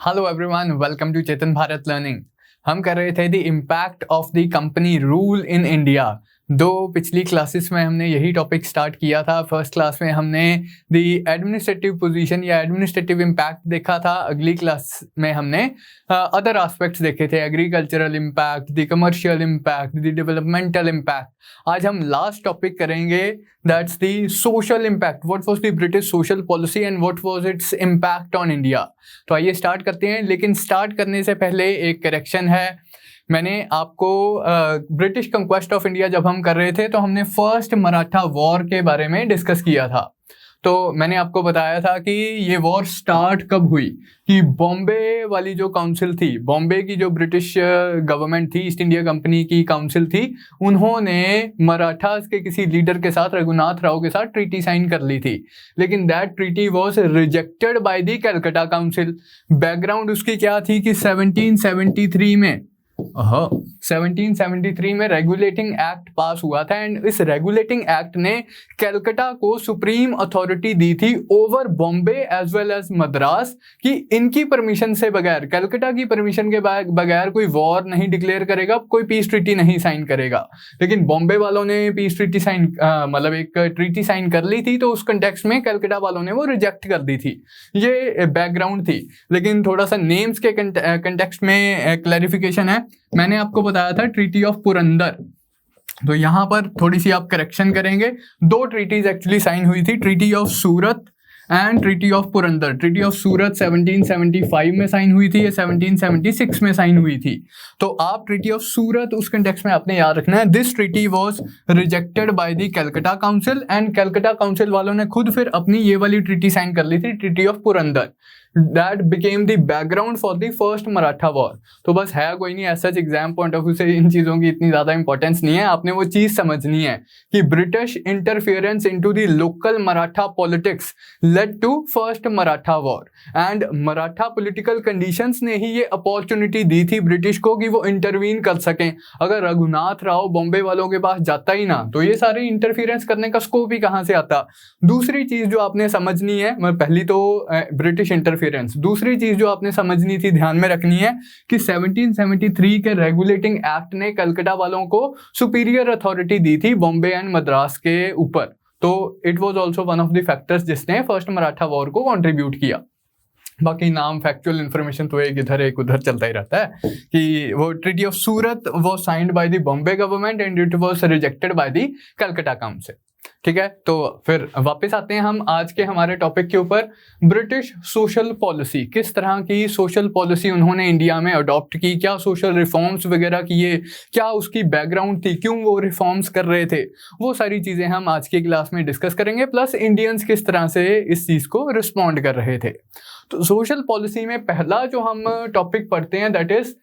Hello everyone, welcome to Chetan Bharat learning. हम कर रहे थे the impact of the company rule in India. दो पिछली क्लासेस में हमने यही टॉपिक स्टार्ट किया था। फर्स्ट क्लास में हमने द एडमिनिस्ट्रेटिव पोजीशन या एडमिनिस्ट्रेटिव इम्पैक्ट देखा था। अगली क्लास में हमने अदर एस्पेक्ट्स देखे थे, agricultural impact, the commercial impact, the developmental impact. आज हम लास्ट टॉपिक करेंगे, that's the social impact. What was the British social policy and what was its impact on India. तो आइए स्टार्ट करते हैं, लेकिन स्टार्ट करने से पहले एक करेक्शन है। मैंने आपको ब्रिटिश कंक्वेस्ट ऑफ इंडिया जब हम कर रहे थे तो हमने फर्स्ट मराठा वॉर के बारे में डिस्कस किया था। तो मैंने आपको बताया था कि ये वॉर स्टार्ट कब हुई, कि बॉम्बे वाली जो काउंसिल थी, बॉम्बे की जो ब्रिटिश गवर्नमेंट थी, ईस्ट इंडिया कंपनी की काउंसिल थी, उन्होंने मराठास के किसी लीडर के साथ, रघुनाथ राव के साथ ट्रीटी साइन कर ली थी। लेकिन that treaty was rejected by the Calcutta council. Background उसकी क्या थी कि 1773 में 1773 में रेगुलेटिंग एक्ट पास हुआ था एंड इस रेगुलेटिंग एक्ट ने कलकत्ता को सुप्रीम अथॉरिटी दी थी over Bombay as well as Madras, कि इनकी परमिशन से बगैर, कलकत्ता की परमिशन के बगैर कोई वॉर नहीं डिक्लेयर करेगा, कोई पीस ट्रीटी नहीं साइन करेगा। लेकिन बॉम्बे वालों ने पीस ट्रीटी साइन मतलब एक ट्रीटी साइन कर ली थी, तो उस कंटेक्स्ट में कलकत्ता वालों ने वो रिजेक्ट कर दी थी। ये बैकग्राउंड थी। लेकिन थोड़ा सा नेम्स के कंटेक्स्ट में क्लैरिफिकेशन है। मैंने आपको बताया था ट्रीटी ऑफ पुरंदर, तो यहां पर थोड़ी सी आप करेक्शन करेंगे। दो ट्रीटीज एक्चुअली साइन हुई थी, treaty of Surat and treaty of Purandar. Treaty of Surat 1775 में साइन हुई थी, 1776 में साइन हुई थी। तो आप ट्रीटी ऑफ सूरत उस कंटेक्स्ट में आपने याद रखना है। This treaty was rejected by the Calcutta council and Calcutta council वालों ने खुद फिर अपनी ये वाली ट्रीटी साइन कर ली थी, treaty of Purandar. That became the background for the first Maratha war. तो बस है कोई नहीं, ऐसा एग्जाम पॉइंट ऑफ व्यू से इन चीज़ों की इतनी ज़्यादा इंपॉर्टेंस नहीं है। आपने वो चीज़ समझनी है कि British interference into the local Maratha politics led to first Maratha war and Maratha political conditions ने ही ये अपॉर्चुनिटी दी थी ब्रिटिश को कि वो इंटरवीन कर सकें। अगर रघुनाथ राव बॉम्बे वालों के पास जाता ही ना, तो ये सारे इंटरफेरेंस करने का स्कोप ही कहाँ से आता। दूसरी चीज़ जो आपने समझनी है, पहली तो ब्रिटिश इंटरफेरेंस, दूसरी चीज जो आपने समझनी थी, ध्यान में रखनी है कि 1773 के रेगुलेटिंग एक्ट ने कलकत्ता वालों को सुपीरियर अथॉरिटी दी थी बॉम्बे एंड मद्रास के ऊपर। तो it was also one of the factors जिसने फर्स्ट मराठा वॉर को कंट्रीब्यूट किया। बाकी नाम, फैक्चुअल इन्फॉर्मेशन तो एक इधर एक उधर चलता ही रहता है। कि वो treaty of Surat was signed by the Bombay government and it was rejected by the Calcutta council. ठीक है, तो फिर वापस आते हैं हम आज के हमारे टॉपिक के ऊपर। ब्रिटिश सोशल पॉलिसी, किस तरह की सोशल पॉलिसी उन्होंने इंडिया में अडॉप्ट की, क्या सोशल रिफॉर्म्स वगैरह किए, क्या उसकी बैकग्राउंड थी, क्यों वो रिफॉर्म्स कर रहे थे, वो सारी चीज़ें हम आज की क्लास में डिस्कस करेंगे। प्लस इंडियंस किस तरह से इस चीज़ को रिस्पॉन्ड कर रहे थे। तो सोशल पॉलिसी में पहला जो हम टॉपिक पढ़ते हैं, दैट इज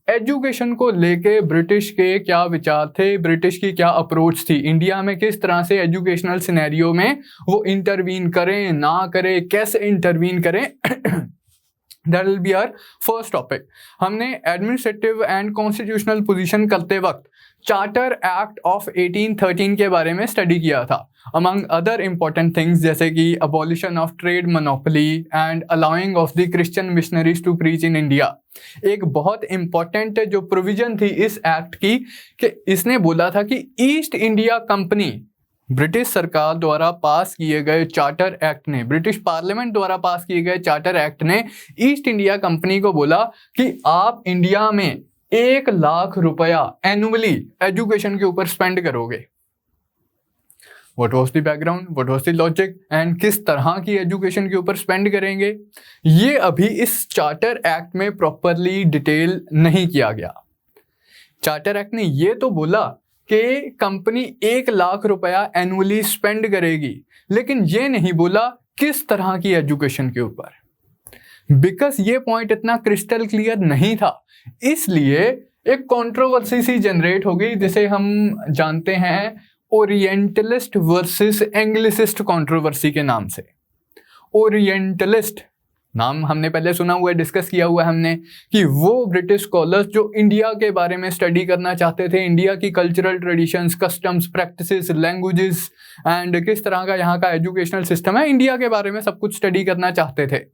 एजुकेशन को लेके ब्रिटिश के क्या विचार थे, ब्रिटिश की क्या अप्रोच थी, इंडिया में किस तरह से एजुकेशनल सिनेरियो में वो इंटरवीन करें, ना करें, कैसे इंटरवीन करें। That will be our first topic. हमने एडमिनिस्ट्रेटिव एंड कॉन्स्टिट्यूशनल पोजीशन करते वक्त चार्टर एक्ट ऑफ 1813 के बारे में स्टडी किया था, अमंग अदर इंपॉर्टेंट थिंग्स, जैसे कि abolition of trade monopoly and allowing of the Christian missionaries to preach in India. एक बहुत इंपॉर्टेंट जो प्रोविजन थी इस एक्ट की, कि इसने बोला था कि ईस्ट इंडिया कंपनी, ब्रिटिश सरकार द्वारा पास किए गए चार्टर एक्ट ने, ब्रिटिश पार्लियामेंट द्वारा पास किए गए चार्टर एक्ट ने ईस्ट इंडिया कंपनी को बोला कि आप इंडिया में 1 लाख रुपया एनुअली एजुकेशन के ऊपर स्पेंड करोगे। What was the background, what was the logic and किस तरह की एजुकेशन के ऊपर स्पेंड करेंगे, ये अभी इस चार्टर एक्ट में प्रॉपरली डिटेल नहीं किया गया। चार्टर एक्ट ने ये तो बोला कि कंपनी 1 लाख रुपया एनुअली स्पेंड करेगी, लेकिन ये नहीं बोला किस तरह की एजुकेशन के ऊपर। बिकॉज ये पॉइंट इतना क्रिस्टल क्लियर नहीं था, इसलिए एक कंट्रोवर्सी सी जनरेट हो गई, जिसे हम जानते हैं ओरिएंटलिस्ट वर्सेस एंग्लिसिस्ट कंट्रोवर्सी के नाम से। ओरिएंटलिस्ट नाम हमने पहले सुना हुआ है, डिस्कस किया हुआ है हमने, कि वो ब्रिटिश स्कॉलर्स जो इंडिया के बारे में स्टडी करना चाहते थे, इंडिया की cultural traditions, customs, practices, languages and किस तरह का यहाँ का एजुकेशनल सिस्टम है, इंडिया के बारे में सब कुछ स्टडी करना चाहते थे।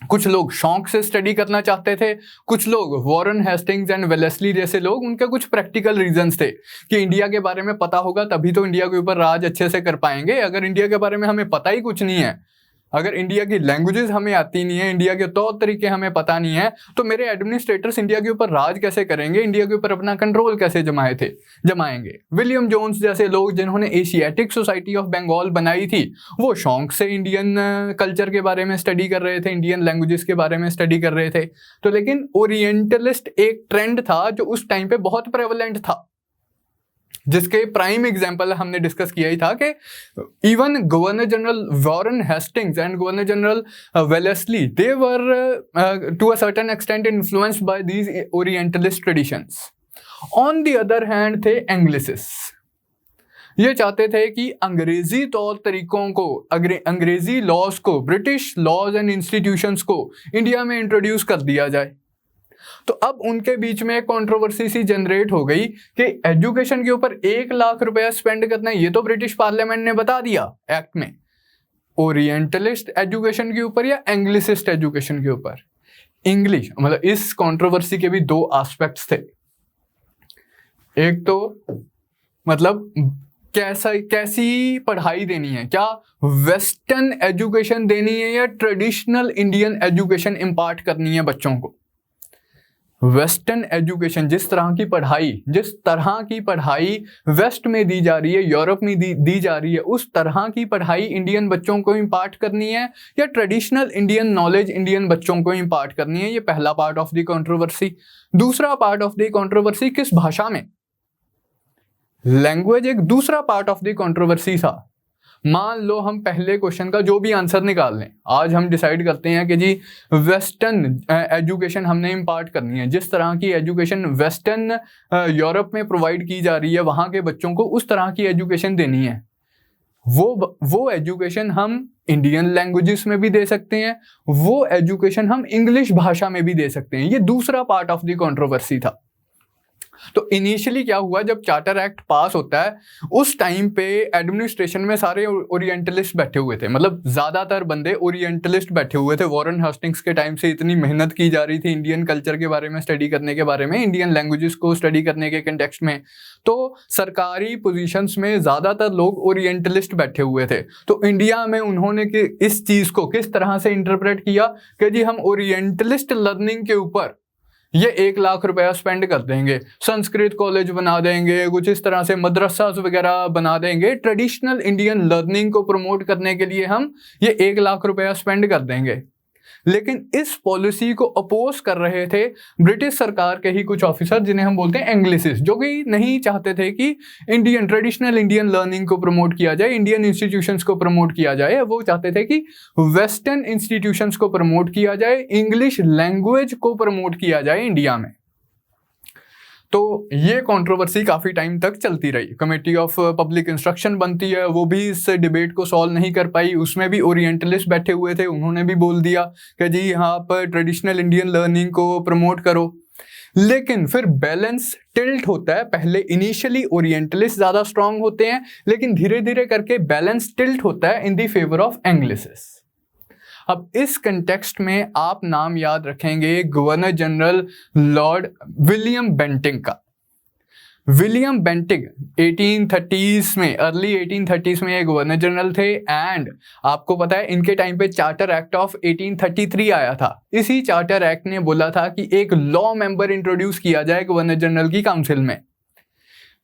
कुछ लोग शौक से स्टडी करना चाहते थे, कुछ लोग वॉरेन हेस्टिंग्स एंड वेलेस्ली जैसे लोग, उनके कुछ प्रैक्टिकल रीजंस थे कि इंडिया के बारे में पता होगा तभी तो इंडिया के ऊपर राज अच्छे से कर पाएंगे। अगर इंडिया के बारे में हमें पता ही कुछ नहीं है, अगर इंडिया की लैंग्वेजेस हमें आती नहीं है, इंडिया के तौर तरीके हमें पता नहीं है, तो मेरे एडमिनिस्ट्रेटर्स इंडिया के ऊपर राज कैसे करेंगे, इंडिया के ऊपर अपना कंट्रोल कैसे जमाएंगे। विलियम जोन्स जैसे लोग जिन्होंने एशियाटिक सोसाइटी ऑफ बंगाल बनाई थी, वो शौक से इंडियन कल्चर के बारे में स्टडी कर रहे थे, इंडियन लैंग्वेजेस के बारे में स्टडी कर रहे थे। तो लेकिन ओरिएंटलिस्ट एक ट्रेंड था जो उस टाइम पे बहुत प्रेवलेंट था, जिसके प्राइम एग्जाम्पल हमने डिस्कस किया ही था कि even governor general Warren Hastings and governor general Wellesley, they were to a certain extent influenced by these orientalist traditions. On the other hand थे एंग्लिसिस्ट। ये चाहते थे कि अंग्रेजी तौर तरीकों को, अंग्रेजी लॉज को, ब्रिटिश लॉज एंड इंस्टीट्यूशंस को इंडिया में इंट्रोड्यूस कर दिया जाए। तो अब उनके बीच में कंट्रोवर्सी सी जनरेट हो गई कि एजुकेशन के ऊपर 1 लाख रुपया स्पेंड करना है, ये तो ब्रिटिश पार्लियामेंट ने बता दिया एक्ट में। ओरिएंटलिस्ट एजुकेशन के ऊपर या एंग्लिसिस्ट एजुकेशन के ऊपर? इंग्लिश, मतलब इस कंट्रोवर्सी के भी 2 एस्पेक्ट्स थे। एक तो मतलब कैसी पढ़ाई देनी है, क्या वेस्टर्न एजुकेशन देनी है या ट्रेडिशनल इंडियन एजुकेशन इंपार्ट करनी है बच्चों को। वेस्टर्न एजुकेशन, जिस तरह की पढ़ाई वेस्ट में दी जा रही है, यूरोप में दी जा रही है, उस तरह की पढ़ाई इंडियन बच्चों को इंपार्ट करनी है या ट्रेडिशनल इंडियन नॉलेज इंडियन बच्चों को इंपार्ट करनी है। ये पहला पार्ट ऑफ द कंट्रोवर्सी। दूसरा पार्ट ऑफ द कंट्रोवर्सी, किस भाषा में, लैंग्वेज एक दूसरा पार्ट ऑफ द कंट्रोवर्सी था। मान लो हम पहले क्वेश्चन का जो भी आंसर निकाल लें, आज हम डिसाइड करते हैं कि जी वेस्टर्न एजुकेशन हमने इंपार्ट करनी है, जिस तरह की एजुकेशन वेस्टर्न यूरोप में प्रोवाइड की जा रही है वहाँ के बच्चों को उस तरह की एजुकेशन देनी है। वो एजुकेशन हम इंडियन लैंग्वेजेस में भी दे सकते हैं, वो एजुकेशन हम इंग्लिश भाषा में भी दे सकते हैं। ये दूसरा पार्ट ऑफ द कंट्रोवर्सी था। तो इनिशियली क्या हुआ, जब चार्टर एक्ट पास होता है उस टाइम पे एडमिनिस्ट्रेशन में सारे ओरिएंटलिस्ट बैठे हुए थे, मतलब ज्यादातर बंदे ओरिएंटलिस्ट बैठे हुए थे। वॉरेन हेस्टिंग्स के टाइम से इतनी मेहनत की जा रही थी इंडियन कल्चर के बारे में स्टडी करने के बारे में, इंडियन लैंग्वेजेस को स्टडी करने के कंटेक्स्ट में, तो सरकारी पोजीशंस में ज्यादातर लोग ओरिएंटलिस्ट बैठे हुए थे। तो इंडिया में उन्होंने इस चीज को किस तरह से इंटरप्रेट किया कि जी हम ओरिएंटलिस्ट लर्निंग के ऊपर ये 1 लाख रुपया स्पेंड कर देंगे, संस्कृत कॉलेज बना देंगे, कुछ इस तरह से मदरसास वगैरह बना देंगे, ट्रेडिशनल इंडियन लर्निंग को प्रमोट करने के लिए हम ये 1 लाख रुपया स्पेंड कर देंगे। लेकिन इस पॉलिसी को अपोज कर रहे थे ब्रिटिश सरकार के ही कुछ ऑफिसर, जिन्हें हम बोलते हैं एंग्लिसिस्ट, जो कि नहीं चाहते थे कि इंडियन ट्रेडिशनल इंडियन लर्निंग को प्रमोट किया जाए, इंडियन इंस्टीट्यूशंस को प्रमोट किया जाए। वो चाहते थे कि वेस्टर्न इंस्टीट्यूशंस को प्रमोट किया जाए, इंग्लिश लैंग्वेज को प्रमोट किया जाए इंडिया में। तो ये कंट्रोवर्सी काफी टाइम तक चलती रही। कमेटी ऑफ पब्लिक इंस्ट्रक्शन बनती है, वो भी इस डिबेट को सॉल्व नहीं कर पाई। उसमें भी ओरिएंटलिस्ट बैठे हुए थे, उन्होंने भी बोल दिया कि जी यहाँ पर ट्रेडिशनल इंडियन लर्निंग को प्रमोट करो। लेकिन फिर बैलेंस टिल्ट होता है। पहले इनिशियली ओरिएंटलिस्ट ज्यादा स्ट्रांग होते हैं, लेकिन धीरे धीरे करके बैलेंस टिल्ट होता है in the favour of anglicist. अब इस कंटेक्स्ट में आप नाम याद रखेंगे governor general lord William Bentinck का। विलियम बेंटिंग 1830s में, अर्ली 1830s में ये गवर्नर जनरल थे। एंड आपको पता है इनके टाइम पे चार्टर एक्ट ऑफ 1833 आया था। इसी चार्टर एक्ट ने बोला था कि एक लॉ मेंबर इंट्रोड्यूस किया जाए गवर्नर जनरल की काउंसिल में।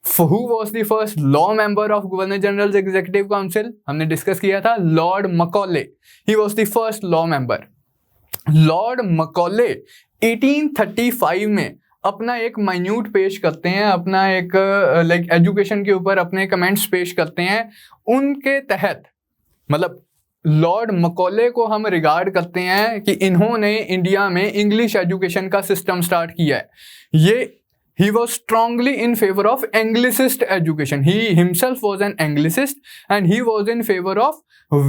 Who was the first law member of Governor General's Executive Council? हमने डिस्कस किया था Lord Macaulay. He was the first law member. Lord Macaulay 1835 में अपना एक माइन्यूट पेश करते हैं, अपना एक एजुकेशन के ऊपर अपने कमेंट्स पेश करते हैं। उनके तहत मतलब लॉर्ड मकॉले को हम रिगार्ड करते हैं कि इन्होंने इंडिया में इंग्लिश एजुकेशन का सिस्टम स्टार्ट किया है। He was strongly in favor of Anglicist education. He himself was an Anglicist and he was in favor of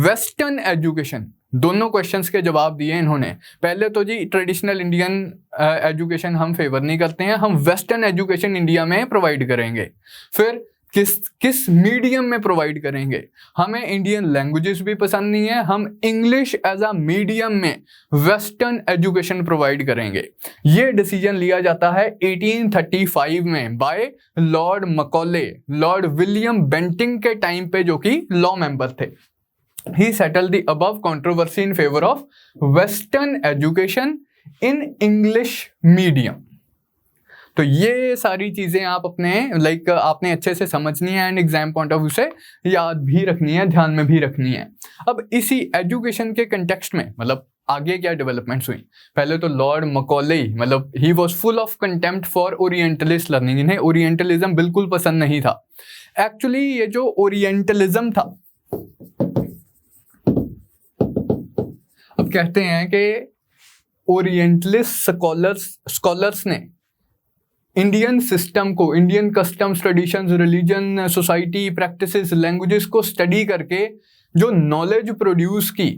Western education. दोनों क्वेश्चंस के जवाब दिए इन्होंने। पहले तो जी ट्रेडिशनल इंडियन एजुकेशन हम फेवर नहीं करते हैं, हम वेस्टर्न एजुकेशन इंडिया में प्रोवाइड करेंगे। फिर किस मीडियम में प्रोवाइड करेंगे। हमें इंडियन लैंग्वेजेस भी पसंद नहीं है, हम इंग्लिश एज अ मीडियम में वेस्टर्न एजुकेशन प्रोवाइड करेंगे। ये डिसीजन लिया जाता है 1835 में by Lord Macaulay, Lord William Bentinck के टाइम पे, जो कि लॉ मेंबर थे। He settled the above controversy in favor of Western education in English medium। तो ये सारी चीजें आप अपने आपने अच्छे से समझनी है and exam point of view से याद भी रखनी है, ध्यान में भी रखनी है। अब इसी एजुकेशन के कंटेक्स्ट में आगे क्या डेवलपमेंट्स हुई। पहले तो लॉर्ड मकॉले ही was full of contempt for orientalist learning, इन्हें ओरिएंटलिज्म बिल्कुल पसंद नहीं था। एक्चुअली ये जो ओरिएंटलिज्म था, अब कहते हैं कि ओरिएंटलिस्ट स्कॉलर्स ने इंडियन सिस्टम को, Indian customs, traditions, religion, society, practices, languages को स्टडी करके जो नॉलेज प्रोड्यूस की,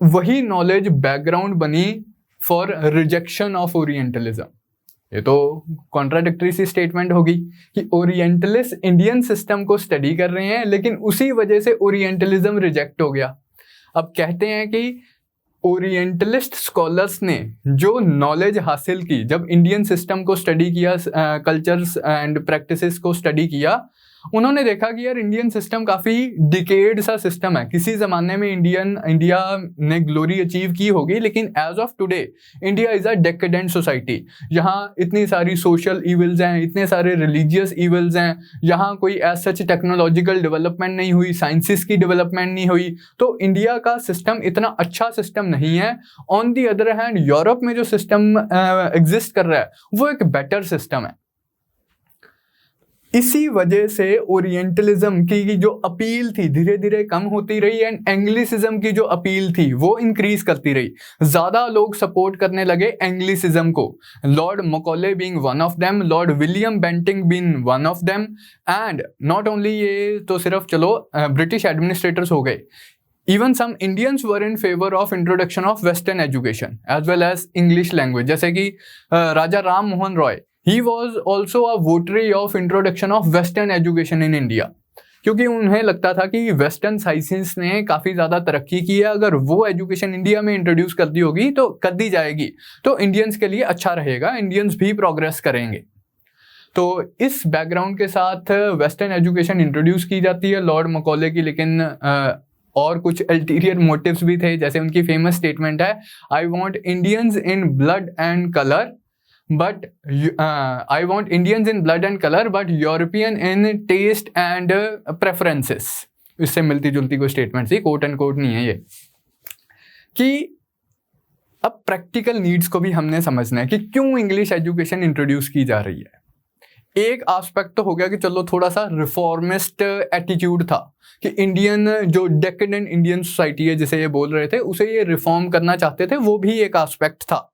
वही नॉलेज बैकग्राउंड बनी फॉर रिजेक्शन ऑफ ओरिएंटलिज्म। ये तो कॉन्ट्राडिक्टरी सी स्टेटमेंट होगी कि ओरिएंटलिस्ट इंडियन सिस्टम को स्टडी कर रहे हैं, लेकिन उसी वजह से ओरिएंटलिज्म रिजेक्ट हो गया। अब कहते हैं कि ओरिएंटलिस्ट स्कॉलर्स ने जो नॉलेज हासिल की, जब इंडियन सिस्टम को स्टडी किया, कल्चर्स एंड प्रैक्टिसेस को स्टडी किया, उन्होंने देखा कि यार इंडियन सिस्टम काफ़ी डिकेड सा सिस्टम है। किसी ज़माने में इंडिया ने ग्लोरी अचीव की होगी, लेकिन as of today India is a decadent society. यहाँ इतनी सारी सोशल इविल्स हैं, इतने सारे रिलीजियस इविल्स हैं, यहाँ कोई एज सच टेक्नोलॉजिकल डेवलपमेंट नहीं हुई, साइंसिस की डेवलपमेंट नहीं हुई, तो इंडिया का सिस्टम इतना अच्छा सिस्टम नहीं है। On the other hand Europe में जो सिस्टम एग्जिस्ट कर रहा है वो एक बेटर सिस्टम है। इसी वजह से ओरिएंटलिज्म की जो अपील थी धीरे धीरे कम होती रही एंड एंग्लिसिज्म की जो अपील थी वो इंक्रीज करती रही। ज्यादा लोग सपोर्ट करने लगे एंग्लिसिज्म को, Lord Macaulay being one of them, Lord William Bentinck being one of them. And not only ये तो सिर्फ चलो ब्रिटिश एडमिनिस्ट्रेटर्स हो गए, even some Indians were in favor of introduction of Western education as well as English language। जैसे कि राजा Ram Mohan Roy, he was also a votary of introduction of Western education in India, क्योंकि उन्हें लगता था कि वेस्टर्न साइंसेस ने काफ़ी ज़्यादा तरक्की की है, अगर वो एजुकेशन इंडिया में इंट्रोड्यूस कर दी होगी तो कर दी जाएगी तो इंडियंस के लिए अच्छा रहेगा, इंडियंस भी प्रोग्रेस करेंगे। तो इस बैकग्राउंड के साथ वेस्टर्न एजुकेशन इंट्रोड्यूस की जाती है लॉर्ड मकॉले की, लेकिन और कुछ अल्टीरियर मोटिव्स भी थे। जैसे उनकी फेमस स्टेटमेंट है, I want Indians in blood and colour but I want Indians in blood and colour but European in taste and preferences. इससे मिलती जुलती कोई स्टेटमेंट थी, कोट एंड कोट नहीं है ये। कि अब प्रैक्टिकल नीड्स को भी हमने समझना है कि क्यों इंग्लिश एजुकेशन इंट्रोड्यूस की जा रही है। एक एस्पेक्ट तो हो गया कि चलो थोड़ा सा रिफॉर्मिस्ट एटीट्यूड था कि इंडियन जो डेकेडेंट इंडियन सोसाइटी है जिसे ये बोल रहे थे उसे ये रिफॉर्म करना चाहते थे, वो भी एक एस्पेक्ट था।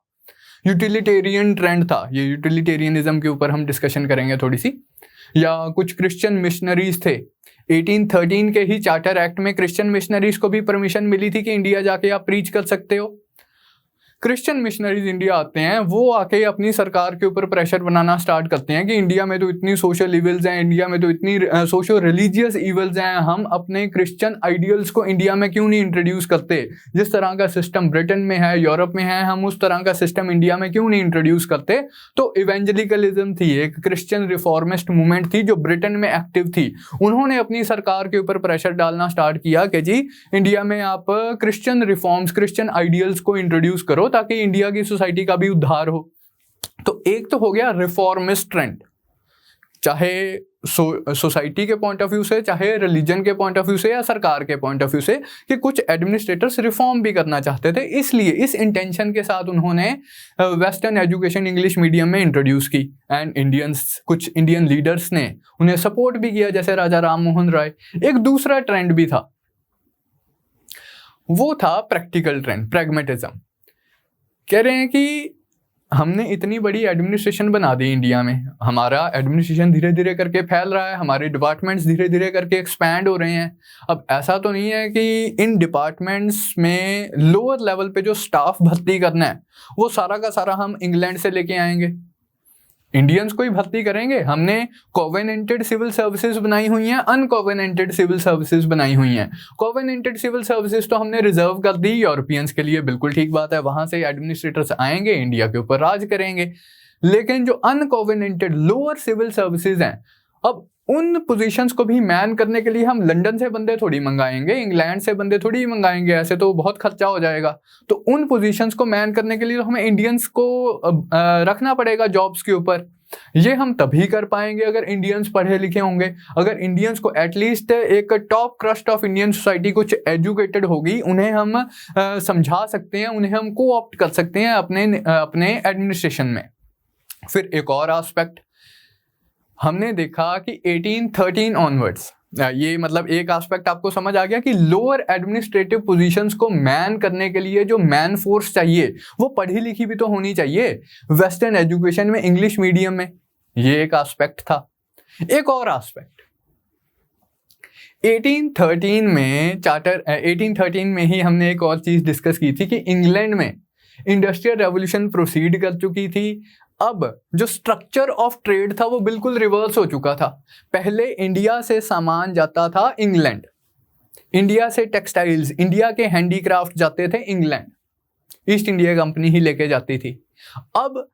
यूटिलिटेरियन ट्रेंड था, ये यूटिलिटेरियनिज्म के ऊपर हम डिस्कशन करेंगे थोड़ी सी। या कुछ क्रिश्चियन मिशनरीज थे, 1813 के ही चार्टर एक्ट में क्रिश्चियन मिशनरीज को भी परमिशन मिली थी कि इंडिया जाके आप प्रीच कर सकते हो। क्रिश्चियन मिशनरीज इंडिया आते हैं, वो आके अपनी सरकार के ऊपर प्रेशर बनाना स्टार्ट करते हैं कि इंडिया में तो इतनी सोशल इविल्स हैं, इंडिया में तो इतनी सोशल रिलीजियस इविल्स हैं, हम अपने क्रिश्चियन आइडियल्स को इंडिया में क्यों नहीं इंट्रोड्यूस करते। जिस तरह का सिस्टम ब्रिटेन में है, यूरोप में है, हम उस तरह का सिस्टम इंडिया में क्यों नहीं इंट्रोड्यूस करते। तो इवेंजलिकलिज्म थी, एक क्रिश्चियन रिफॉर्मिस्ट मूवमेंट थी जो ब्रिटेन में एक्टिव थी। उन्होंने अपनी सरकार के ऊपर प्रेशर डालना स्टार्ट किया कि जी इंडिया में आप क्रिश्चियन रिफॉर्म्स, क्रिश्चियन आइडियल्स को इंट्रोड्यूस करो ताकि इंडिया की सोसाइटी का भी उद्धार हो। तो एक तो हो गया रिफॉर्मिस्ट ट्रेंड, चाहे सोसाइटी के पॉइंट ऑफ व्यू से, चाहे रिलीजन के पॉइंट ऑफ व्यू से या सरकार के पॉइंट ऑफ व्यू से, कि कुछ एडमिनिस्ट्रेटर्स रिफॉर्म भी करना चाहते थे। इसलिए इस इंटेंशन के साथ उन्होंने वेस्टर्न एजुकेशन इंग्लिश मीडियम में इंट्रोड्यूस की एंड कुछ इंडियन लीडर्स ने उन्हें सपोर्ट भी किया, जैसे राजा राम मोहन रॉय। एक दूसरा ट्रेंड भी था, वो था प्रैक्टिकल ट्रेंड, प्रैग्मेटिज्म। कह रहे हैं कि हमने इतनी बड़ी एडमिनिस्ट्रेशन बना दी इंडिया में, हमारा एडमिनिस्ट्रेशन धीरे धीरे करके फैल रहा है, हमारे डिपार्टमेंट्स धीरे धीरे करके एक्सपैंड हो रहे हैं। अब ऐसा तो नहीं है कि इन डिपार्टमेंट्स में लोअर लेवल पे जो स्टाफ भर्ती करना है वो सारा का सारा हम इंग्लैंड से लेके आएंगे। इंडियंस को ही भर्ती करेंगे? हमने कोवेनेंटेड सिविल सर्विसेज बनाई हुई हैं, अनकोवेनेंटेड सिविल सर्विसेज बनाई हुई हैं। कोवेनेंटेड सिविल सर्विसेज तो हमने रिजर्व कर दी यूरोपियंस के लिए, बिल्कुल ठीक बात है, वहां से एडमिनिस्ट्रेटर्स आएंगे, इंडिया के ऊपर राज करेंगे। लेकिन जो अनकोवेनेंटेड लोअर सिविल सर्विसेज हैं, अब उन पोजीशंस को भी मैन करने के लिए हम लंदन से बंदे थोड़ी मंगाएंगे, इंग्लैंड से बंदे थोड़ी मंगाएंगे, ऐसे तो बहुत खर्चा हो जाएगा। तो उन पोजीशंस को मैन करने के लिए तो हमें इंडियंस को रखना पड़ेगा जॉब्स के ऊपर। ये हम तभी कर पाएंगे अगर इंडियंस पढ़े लिखे होंगे, अगर इंडियंस को एटलीस्ट एक top crust of Indian society कुछ एजुकेटेड होगी, उन्हें हम समझा सकते हैं, उन्हें हम को ऑप्ट कर सकते हैं अपने एडमिनिस्ट्रेशन में। फिर एक और एस्पेक्ट हमने देखा कि 1813 ऑनवर्ड्स, ये मतलब एक एस्पेक्ट आपको समझ आ गया कि लोअर एडमिनिस्ट्रेटिव पोजीशंस को मैन करने के लिए जो मैन फोर्स चाहिए वो पढ़ी लिखी भी तो होनी चाहिए, वेस्टर्न एजुकेशन में, इंग्लिश मीडियम में। ये एक एस्पेक्ट था। एक और एस्पेक्ट 1813 में ही हमने एक और चीज डिस्कस की थी कि इंग्लैंड में इंडस्ट्रियल रेवोल्यूशन प्रोसीड कर चुकी थी। अब जो स्ट्रक्चर ऑफ ट्रेड था वो बिल्कुल रिवर्स हो चुका था। पहले इंडिया से सामान जाता था इंग्लैंड, इंडिया से टेक्सटाइल्स, इंडिया के हैंडीक्राफ्ट जाते थे इंग्लैंड, ईस्ट इंडिया कंपनी ही लेके जाती थी। अब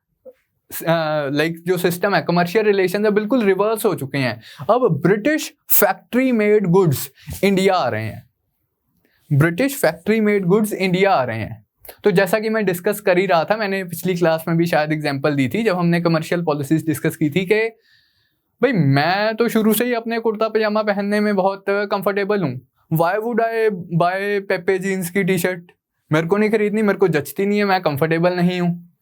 जो सिस्टम है, कमर्शियल रिलेशन है, बिल्कुल रिवर्स हो चुके हैं। अब British factory made goods India आ रहे हैं, British factory made goods India आ रहे हैं। तो जैसा कि मैं डिस्कस कर ही रहा था, मैंने पिछली क्लास में भी शायद एग्जांपल दी थी जब हमने कमर्शियल पॉलिसीज डिस्कस की थी, कि भाई मैं तो शुरू से ही अपने कुर्ता पजामा पहनने में बहुत कंफर्टेबल हूँ, why would I buy Pepe jeans की टी शर्ट? मेरे को नहीं खरीदनी, मेरे को जचती नहीं है, मैं कंफर्टेबल नहीं हूँ।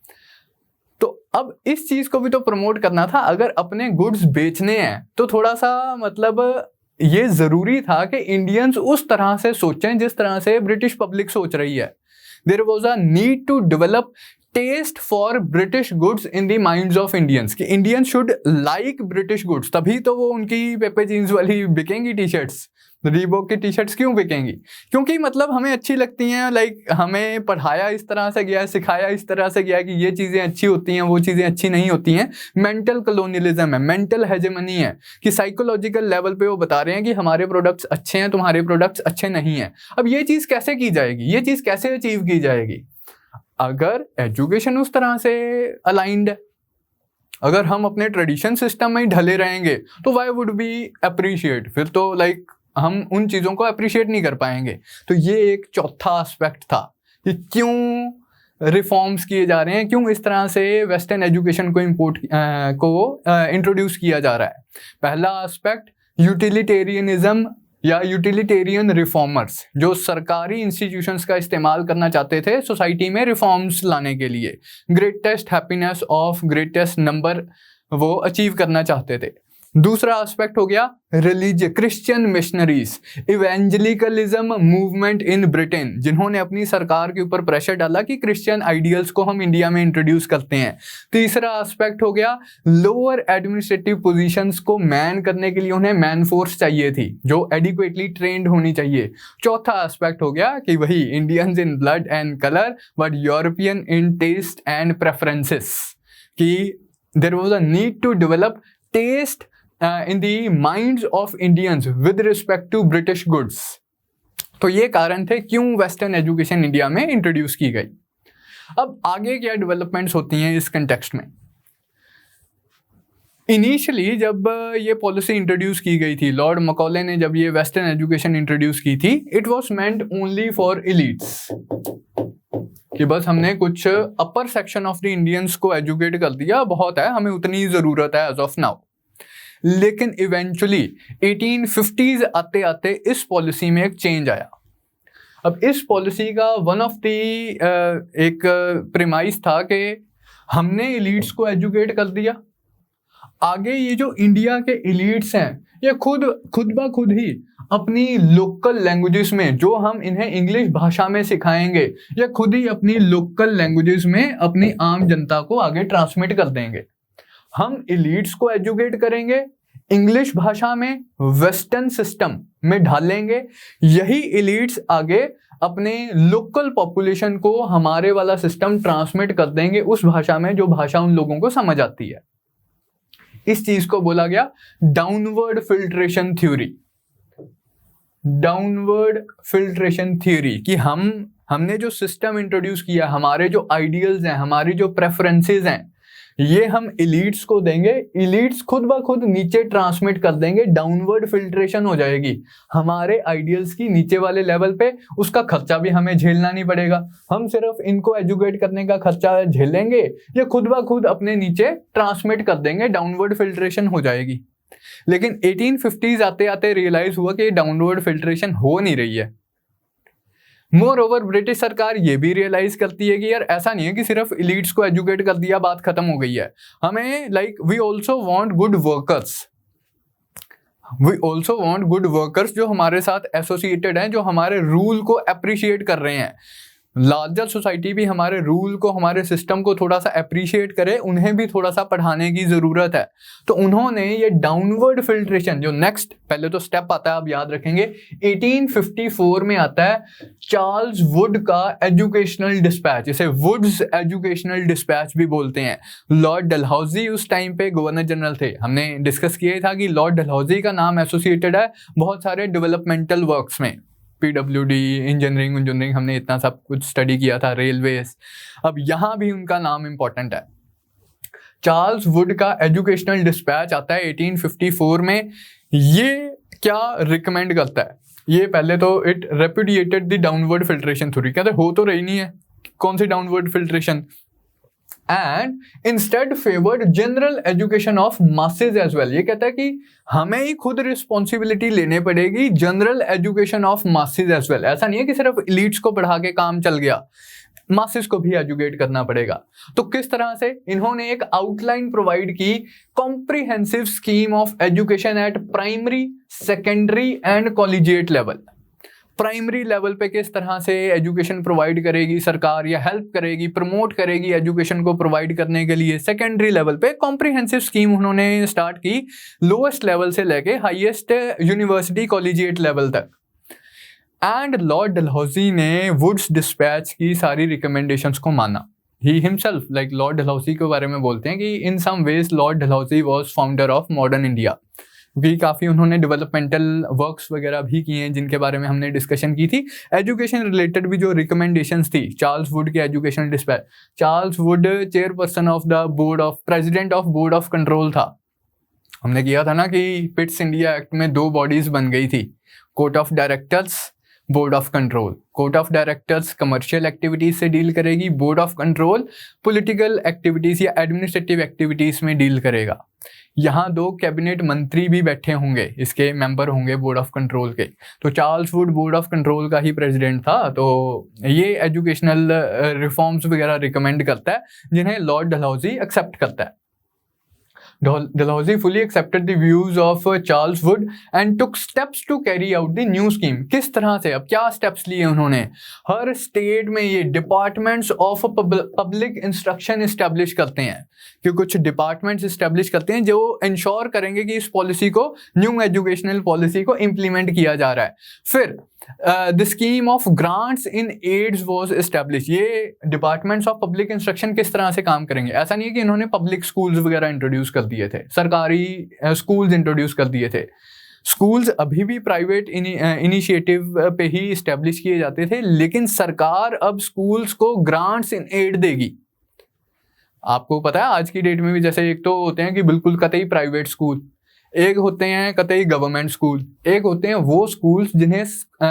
तो अब इस चीज को भी तो प्रमोट करना था। अगर अपने गुड्स बेचने हैं तो थोड़ा सा मतलब ये जरूरी था कि इंडियंस उस तरह से सोचें जिस तरह से ब्रिटिश पब्लिक सोच रही है। There was a need to develop taste for British goods in the minds of Indians, कि Indians should like British goods, तभी तो वो उनकी पेपे जीन्स वाली बिकेंगी टी शर्ट्स, रीबॉक की टी शर्ट्स क्यों बिकेंगी? क्योंकि मतलब हमें अच्छी लगती हैं, लाइक हमें पढ़ाया इस तरह से गया है, सिखाया इस तरह से गया है कि ये चीज़ें अच्छी होती हैं, वो चीज़ें अच्छी नहीं होती हैं। मेंटल कॉलोनियलिज्म है, मेंटल हेजेमनी है, कि साइकोलॉजिकल लेवल पे वो बता रहे हैं कि हमारे प्रोडक्ट्स अच्छे हैं, तुम्हारे प्रोडक्ट्स अच्छे नहीं हैं। अब ये चीज़ कैसे की जाएगी, ये चीज़ कैसे अचीव की जाएगी? अगर एजुकेशन उस तरह से अलाइंड है, अगर हम अपने ट्रेडिशन सिस्टम में ही ढले रहेंगे तो वाई वुड बी अप्रिशिएट? फिर तो लाइक हम उन चीज़ों को अप्रिशिएट नहीं कर पाएंगे। तो ये एक चौथा एस्पेक्ट था कि क्यों रिफॉर्म्स किए जा रहे हैं, क्यों इस तरह से वेस्टर्न एजुकेशन को इंट्रोड्यूस किया जा रहा है। पहला एस्पेक्ट यूटिलिटेरियनिज्म या यूटिलिटेरियन रिफॉर्मर्स, जो सरकारी इंस्टीट्यूशंस का इस्तेमाल करना चाहते थे सोसाइटी में रिफॉर्म्स लाने के लिए, greatest happiness of greatest number वो अचीव करना चाहते थे। दूसरा एस्पेक्ट हो गया religious, Christian missionaries, evangelicalism movement in Britain, जिन्होंने अपनी सरकार के ऊपर प्रेशर डाला कि क्रिश्चियन आइडियल्स को हम इंडिया में इंट्रोड्यूस करते हैं। तीसरा एस्पेक्ट हो गया लोअर एडमिनिस्ट्रेटिव पोजीशंस को मैन करने के लिए उन्हें मैन फोर्स चाहिए थी जो एडिक्वेटली ट्रेंड होनी चाहिए। चौथा एस्पेक्ट हो गया कि वही Indians in blood and colour but European in taste and preferences, कि there was a need to develop taste in the minds of Indians with respect to British goods। तो ये कारण थे क्यों वेस्टर्न एजुकेशन इंडिया में introduce की गई। अब आगे क्या डेवलपमेंट्स होती हैं इस कंटेक्स्ट में? इनिशियली जब ये पॉलिसी इंट्रोड्यूस की गई थी, लॉर्ड मकॉले ने जब ये वेस्टर्न एजुकेशन इंट्रोड्यूस की थी, it was meant only for elites, कि बस हमने कुछ अपर सेक्शन ऑफ द इंडियंस को एजुकेट कर दिया, बहुत है, हमें उतनी ज़रूरत है एज ऑफ नाउ। लेकिन इवेंचुअली 1850s आते आते इस पॉलिसी में एक चेंज आया। अब इस पॉलिसी का वन ऑफ द एक प्रीमाइस था कि हमने एलीट्स को एजुकेट कर दिया, आगे ये जो इंडिया के एलीट्स हैं ये खुद ब खुद ही अपनी लोकल लैंग्वेजेस में, जो हम इन्हें इंग्लिश भाषा में सिखाएंगे, या खुद ही अपनी लोकल लैंग्वेजेस में अपनी आम जनता को आगे ट्रांसमिट कर देंगे। हम एलीट्स को एजुकेट करेंगे, इंग्लिश भाषा में वेस्टर्न सिस्टम में ढालेंगे, यही एलीट्स आगे अपने लोकल पॉपुलेशन को हमारे वाला सिस्टम ट्रांसमिट कर देंगे उस भाषा में जो भाषा उन लोगों को समझ आती है। इस चीज को बोला गया downward filtration theory. Downward filtration theory कि हमने जो सिस्टम इंट्रोड्यूस किया, हमारे जो आइडियल्स हैं, हमारी जो प्रेफरेंसेस हैं, ये हम इलीट्स को देंगे, इलीट्स खुद ब खुद नीचे ट्रांसमिट कर देंगे, डाउनवर्ड फिल्ट्रेशन हो जाएगी हमारे आइडियल्स की नीचे वाले लेवल पे। उसका खर्चा भी हमें झेलना नहीं पड़ेगा, हम सिर्फ इनको एजुकेट करने का खर्चा झेलेंगे, ये खुद ब खुद अपने नीचे ट्रांसमिट कर देंगे, डाउनवर्ड फिल्ट्रेशन हो जाएगी। लेकिन 1850s आते आते रियलाइज हुआ कि डाउनवर्ड फिल्ट्रेशन हो नहीं रही है। मोर ओवर ब्रिटिश सरकार ये भी रियलाइज करती है कि यार ऐसा नहीं है कि सिर्फ इलीट्स को एजुकेट कर दिया बात खत्म हो गई है, हमें we also want good workers, we also want good workers जो हमारे साथ एसोसिएटेड हैं, जो हमारे रूल को अप्रिशिएट कर रहे हैं। लार्जर सोसाइटी भी हमारे रूल को, हमारे सिस्टम को थोड़ा सा अप्रिशिएट करे, उन्हें भी थोड़ा सा पढ़ाने की ज़रूरत है। तो उन्होंने ये डाउनवर्ड फिल्ट्रेशन, जो नेक्स्ट पहले तो स्टेप आता है, आप याद रखेंगे 1854 में आता है चार्ल्स वुड का एजुकेशनल डिस्पैच, इसे वुड्स एजुकेशनल डिस्पैच भी बोलते हैं। लॉर्ड डलहौजी उस टाइम पे गवर्नर जनरल थे। हमने डिस्कस किया था कि लॉर्ड डलहौजी का नाम एसोसिएटेड है बहुत सारे डेवलपमेंटल वर्क्स में, PWD, इंजीनियरिंग, हमने इतना सब कुछ स्टडी किया था, रेलवेज। अब यहाँ भी उनका नाम इंपॉर्टेंट है। चार्ल्स वुड का एजुकेशनल डिस्पैच आता है 1854 में। ये क्या रिकमेंड करता है? ये पहले तो it repudiated the downward filtration theory, कहते हो तो रही नहीं है, कौन सी downward filtration, and instead favoured general education of masses as well. ये कहता है कि हमें ही खुद रिस्पॉन्सिबिलिटी लेने पड़ेगी general education of masses as well. ऐसा नहीं है कि सिर्फ इलीट्स को पढ़ा के काम चल गया, मासेस को भी एजुकेट करना पड़ेगा। तो किस तरह से इन्होंने एक आउटलाइन प्रोवाइड की, comprehensive scheme of education at primary, secondary and collegiate level. Primary level पे किस तरह से एजुकेशन प्रोवाइड करेगी सरकार, या हेल्प करेगी, प्रमोट करेगी एजुकेशन को प्रोवाइड करने के लिए। सेकेंडरी लेवल पे कॉम्प्रिहेंसिव स्कीम उन्होंने स्टार्ट की, लोएस्ट लेवल से लेके हाईएस्ट यूनिवर्सिटी कॉलेजिएट लेवल तक। एंड लॉर्ड डलहौजी ने वुड्स डिस्पैच की सारी रिकमेंडेशंस को माना। He himself, like Lord Dalhousie के बारे में बोलते हैं कि in some ways Lord Dalhousie was founder of modern India, क्योंकि काफ़ी उन्होंने डेवलपमेंटल वर्क्स वगैरह भी किए हैं जिनके बारे में हमने डिस्कशन की थी। एजुकेशन रिलेटेड भी जो रिकमेंडेशंस थी, चार्ल्स वुड के educational dispatch. Charles Wood chairperson of the board of, president of board of control था। हमने किया था ना कि पिट्स इंडिया एक्ट में 2 बॉडीज बन गई थी, court of directors, board of control. Court of directors commercial activities से डील करेगी, board of control political activities या एडमिनिस्ट्रेटिव एक्टिविटीज में डील करेगा। यहाँ 2 कैबिनेट मंत्री भी बैठे होंगे, इसके मेंबर होंगे बोर्ड ऑफ कंट्रोल के। तो Charles Wood board of control का ही प्रेसिडेंट था। तो ये एजुकेशनल रिफॉर्म्स वगैरह रिकमेंड करता है जिन्हें लॉर्ड डलहौजी एक्सेप्ट करता है। Dalhousie fully accepted the views of Charles Wood and took steps to carry out the new scheme. किस तरह से, अब क्या स्टेप्स लिए उन्होंने? हर स्टेट में ये departments of public instruction establish करते हैं, कि कुछ डिपार्टमेंट्स इस्टेब्लिश करते हैं जो इंश्योर करेंगे कि इस पॉलिसी को, न्यू एजुकेशनल पॉलिसी को इम्प्लीमेंट किया जा रहा है। फिर the scheme of grants in aids was establish. ये डिपार्टमेंट्स ऑफ पब्लिक इंस्ट्रक्शन किस तरह से काम करेंगे? ऐसा नहीं है कि इन्होंने पब्लिक स्कूल्स वगैरह इंट्रोड्यूस कर दिए थे, सरकारी स्कूल्स इंट्रोड्यूस कर दिए थे। स्कूल्स अभी भी प्राइवेट इनिशिएटिव पे ही इस्टेब्लिश किए जाते थे, लेकिन सरकार अब स्कूल्स को ग्रांट्स इन एड देगी। आपको पता है आज की डेट में भी, जैसे एक तो होते हैं कि बिल्कुल कतई प्राइवेट स्कूल, एक होते हैं कतई गवर्नमेंट स्कूल, एक होते हैं वो स्कूल्स जिन्हें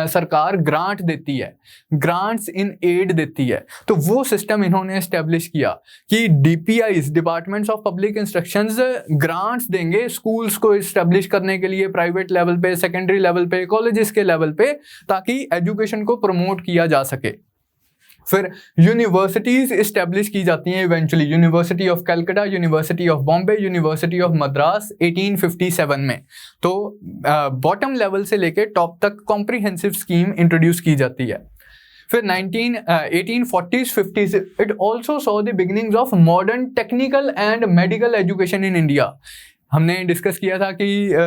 सरकार ग्रांट देती है, ग्रांट्स इन एड देती है। तो वो सिस्टम इन्होंने एस्टेब्लिश किया कि DPIs, departments of public instructions, grants देंगे स्कूल्स को इस्टेब्लिश करने के लिए, प्राइवेट लेवल पे, सेकेंडरी लेवल पे, कॉलेजेस के लेवल पे, ताकि एजुकेशन को प्रमोट किया जा सके। फिर यूनिवर्सिटीज इस्टेब्लिश की जाती हैं eventually, university of Calcutta, university of Bombay, university of Madras 1857 में। तो बॉटम लेवल से लेके टॉप तक कॉम्प्रिहेंसिव स्कीम इंट्रोड्यूस की जाती है। फिर 1840s 50s it also saw the beginnings of modern technical and medical education in India. हमने डिस्कस किया था कि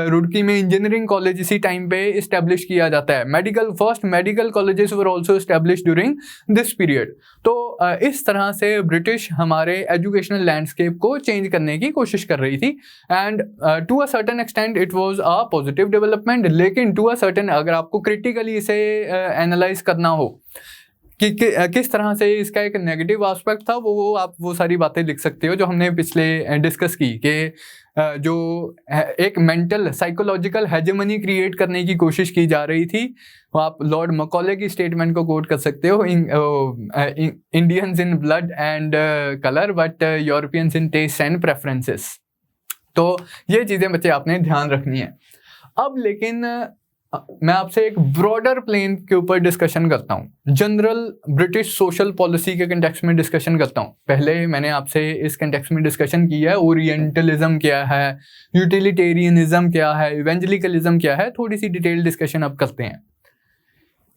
रुड़की में इंजीनियरिंग कॉलेज इसी टाइम पे इस्टेब्लिश किया जाता है। First medical colleges were also establish during this period. तो इस तरह से ब्रिटिश हमारे एजुकेशनल लैंडस्केप को चेंज करने की कोशिश कर रही थी, and to a certain extent it was a positive development. लेकिन टू अ सर्टेन, अगर आपको क्रिटिकली इसे एनालाइज करना हो कि किस तरह से इसका एक नेगेटिव एस्पेक्ट था, वो आप वो सारी बातें लिख सकते हो जो हमने पिछले डिस्कस की, कि जो एक मेंटल साइकोलॉजिकल हेजेमनी क्रिएट करने की कोशिश की जा रही थी। आप लॉर्ड मकॉले की स्टेटमेंट को कोट कर सकते हो, Indians in blood and colour but Europeans in taste and preferences. तो ये चीज़ें बच्चे आपने ध्यान रखनी है। अब लेकिन मैं आपसे एक ब्रॉडर प्लेन के ऊपर डिस्कशन करता हूँ, जनरल ब्रिटिश सोशल पॉलिसी के कंटेक्स्ट में डिस्कशन करता हूँ। पहले मैंने आपसे इस कंटेक्स्ट में डिस्कशन किया है, ओरिएंटलिज्म क्या है, यूटिलिटेरियनिज्म क्या है, इवेंजलिकलिज्म क्या है, थोड़ी सी डिटेल डिस्कशन अब करते हैं।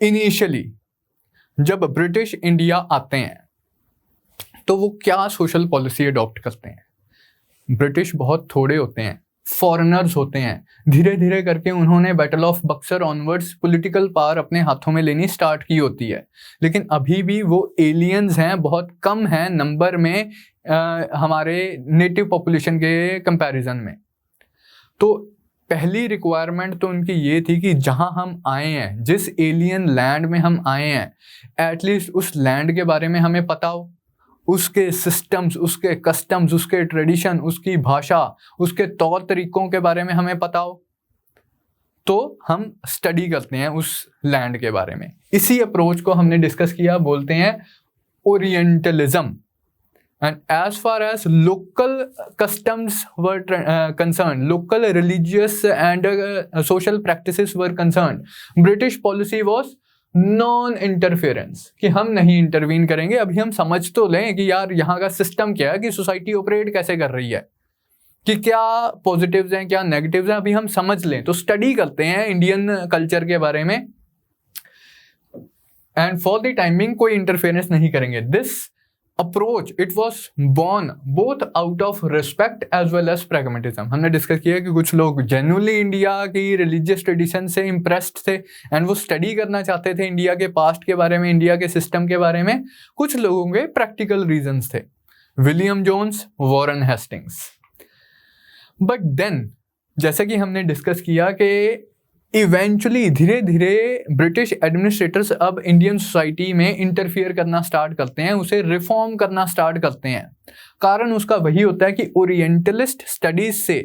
इनिशियली जब ब्रिटिश इंडिया आते हैं तो वो क्या सोशल पॉलिसी अडॉप्ट करते हैं? ब्रिटिश बहुत थोड़े होते हैं, फॉरेनर्स होते हैं। धीरे धीरे करके उन्होंने battle of Buxar onwards political power अपने हाथों में लेनी स्टार्ट की होती है, लेकिन अभी भी वो एलियंस हैं, बहुत कम हैं नंबर में हमारे नेटिव पॉपुलेशन के कंपैरिजन में। तो पहली रिक्वायरमेंट तो उनकी ये थी कि जहां हम आए हैं, जिस एलियन लैंड में हम आए हैं, एटलीस्ट उस लैंड के बारे में हमें पता हो, उसके सिस्टम्स, उसके कस्टम्स, उसके ट्रेडिशन, उसकी भाषा, उसके तौर तरीकों के बारे में हमें पता हो, तो हम स्टडी करते हैं उस लैंड के बारे में। इसी अप्रोच को हमने डिस्कस किया, बोलते हैं orientalism. And as far as local customs were concern, local religious and social practices were concern, British policy was non interference, कि हम नहीं इंटरवीन करेंगे। अभी हम समझ तो लें कि यार यहाँ का सिस्टम क्या है, कि सोसाइटी ऑपरेट कैसे कर रही है, कि क्या पॉजिटिव्स हैं क्या नेगेटिव्स हैं, अभी हम समझ लें। तो स्टडी करते हैं इंडियन कल्चर के बारे में, एंड फॉर द टाइमिंग कोई इंटरफेरेंस नहीं करेंगे। This approach it was born both out of respect as well as pragmatism. हमने डिस्कस किया कि कुछ लोग जेन्युइनली इंडिया की रिलीजियस ट्रेडिशन से इम्प्रेस्ड थे एंड वो स्टडी करना चाहते थे इंडिया के पास्ट के बारे में, इंडिया के सिस्टम के बारे में। कुछ लोगों के प्रैक्टिकल रीजंस थे, William Jones, Warren Hastings. But then जैसे कि हमने डिस्कस किया कि इवेंचुअली धीरे धीरे ब्रिटिश एडमिनिस्ट्रेटर्स अब इंडियन सोसाइटी में इंटरफियर करना स्टार्ट करते हैं, उसे रिफॉर्म करना स्टार्ट करते हैं। कारण उसका वही होता है कि ओरिएंटलिस्ट स्टडीज से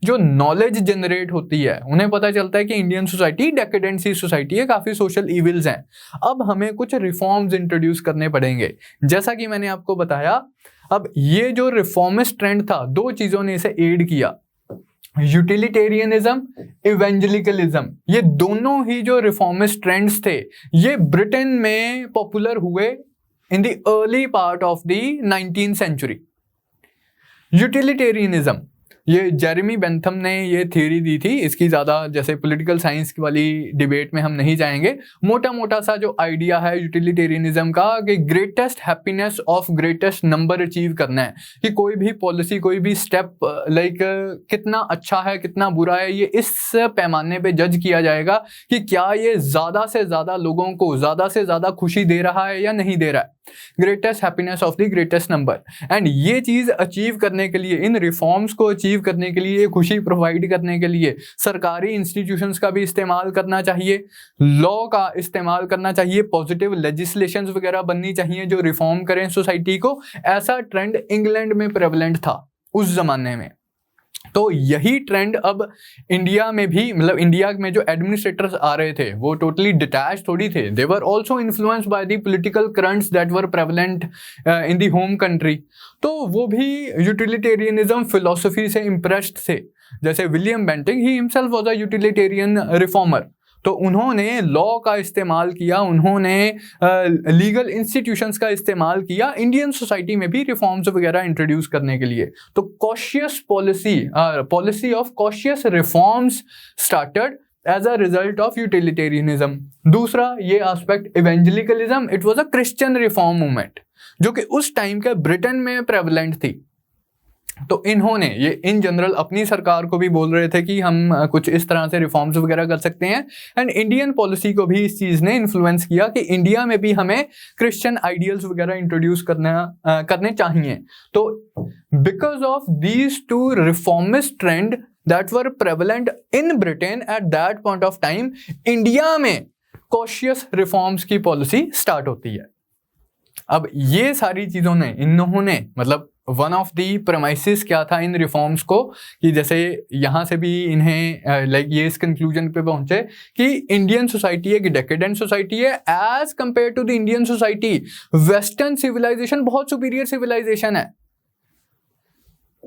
जो नॉलेज जनरेट होती है, उन्हें पता चलता है कि इंडियन सोसाइटी डेकेडेंसी सोसाइटी है, काफ़ी सोशल इविल्स हैं, अब हमें कुछ रिफॉर्म्स इंट्रोड्यूस करने पड़ेंगे। जैसा कि मैंने आपको बताया, अब ये जो रिफॉर्मिस्ट ट्रेंड था, दो चीज़ों ने इसे एड किया, यूटिलिटेरियनिज्म, इवेंजलिकलिज्म। ये दोनों ही जो रिफॉर्मिस्ट ट्रेंड्स थे, ये ब्रिटेन में पॉपुलर हुए in the early part of the 19th century. Utilitarianism, ये जेरेमी बेंथम ने ये थ्योरी दी थी, इसकी ज़्यादा जैसे पॉलिटिकल साइंस वाली डिबेट में हम नहीं जाएंगे। मोटा मोटा सा जो आइडिया है यूटिलिटेरियनिज्म का, कि greatest happiness of greatest number achieve करना है, कि कोई भी पॉलिसी, कोई भी स्टेप लाइक कितना अच्छा है कितना बुरा है, ये इस पैमाने पे जज किया जाएगा कि क्या ये ज़्यादा से ज़्यादा लोगों को ज़्यादा से ज़्यादा खुशी दे रहा है या नहीं दे रहा है। Greatest happiness of the greatest number. And ये चीज़ अचीव करने के लिए, इन रिफॉर्म्स को अचीव करने के लिए, खुशी प्रोवाइड करने के लिए सरकारी इंस्टीट्यूशंस का भी इस्तेमाल करना चाहिए, लॉ का इस्तेमाल करना चाहिए, पॉजिटिव लेजिस्लेशंस वगैरह बननी चाहिए जो रिफॉर्म करें सोसाइटी को। ऐसा ट्रेंड इंग्लैंड में प्रेवलेंट था उस जमाने में। तो यही ट्रेंड अब इंडिया में भी, मतलब इंडिया में जो एडमिनिस्ट्रेटर्स आ रहे थे वो टोटली डिटैच थोड़ी थे, they were also influenced by the political currents that were prevalent in the home country. तो वो भी यूटिलिटेरियनिज्म फिलोसफी से इम्प्रेस्ड थे। जैसे William Bentinck, he himself was a utilitarian reformer, तो उन्होंने लॉ का इस्तेमाल किया, उन्होंने लीगल इंस्टीट्यूशंस का इस्तेमाल किया इंडियन सोसाइटी में भी रिफॉर्म्स वगैरह इंट्रोड्यूस करने के लिए। तो cautious policy of cautious reforms started as a result of utilitarianism. दूसरा ये aspect evangelicalism, it was a Christian reform movement जो कि उस टाइम के ब्रिटेन में प्रेवलेंट थी। तो इन्होंने ये इन जनरल अपनी सरकार को भी बोल रहे थे कि हम कुछ इस तरह से रिफॉर्म्स वगैरह कर सकते हैं, एंड इंडियन पॉलिसी को भी इस चीज़ ने इन्फ्लुएंस किया कि इंडिया में भी हमें क्रिश्चियन आइडियल्स वगैरह इंट्रोड्यूस करने चाहिए। तो because of these two reformist trend that were prevalent in Britain eight that point of time, India में कॉशियस रिफॉर्म्स की पॉलिसी स्टार्ट होती है। अब ये सारी चीज़ों ने इन्होंने मतलब वन ऑफ दी प्रमाइसिस क्या था इन रिफॉर्म्स को, कि जैसे यहाँ से भी इन्हें लाइक ये इस कंक्लूजन पे पहुंचे कि इंडियन सोसाइटी एक डेकेडेंट सोसाइटी है as compare to the Indian society. Western civilisation बहुत सुपीरियर सिविलाइजेशन है।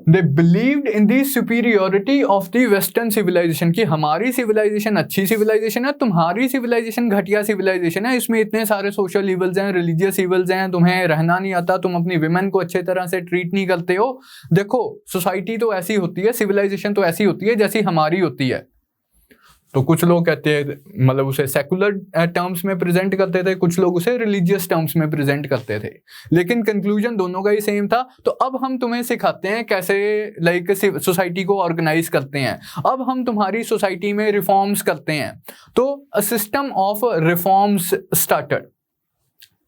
They believed in the superiority of the Western civilization, कि हमारी सिविलाइजेशन अच्छी सिविलाइजेशन है, तुम्हारी सिविलाइजेशन घटिया सिविलाइजेशन है, इसमें इतने सारे सोशल इवल्स हैं, रिलीजियस इवल्स हैं, तुम्हें रहना नहीं आता, तुम अपनी विमेन को अच्छे तरह से ट्रीट नहीं करते हो। देखो सोसाइटी तो ऐसी होती है, सिविलाइजेशन तो ऐसी होती है जैसी हमारी होती है। तो कुछ लोग कहते हैं मतलब उसे सेकुलर टर्म्स में प्रेजेंट करते थे, कुछ लोग उसे रिलीजियस टर्म्स में प्रेजेंट करते थे, लेकिन कंक्लूजन दोनों का ही सेम था। तो अब हम तुम्हें सिखाते हैं कैसे लाइक सोसाइटी को ऑर्गेनाइज करते हैं, अब हम तुम्हारी सोसाइटी में रिफॉर्म्स करते हैं। तो a system of reforms started.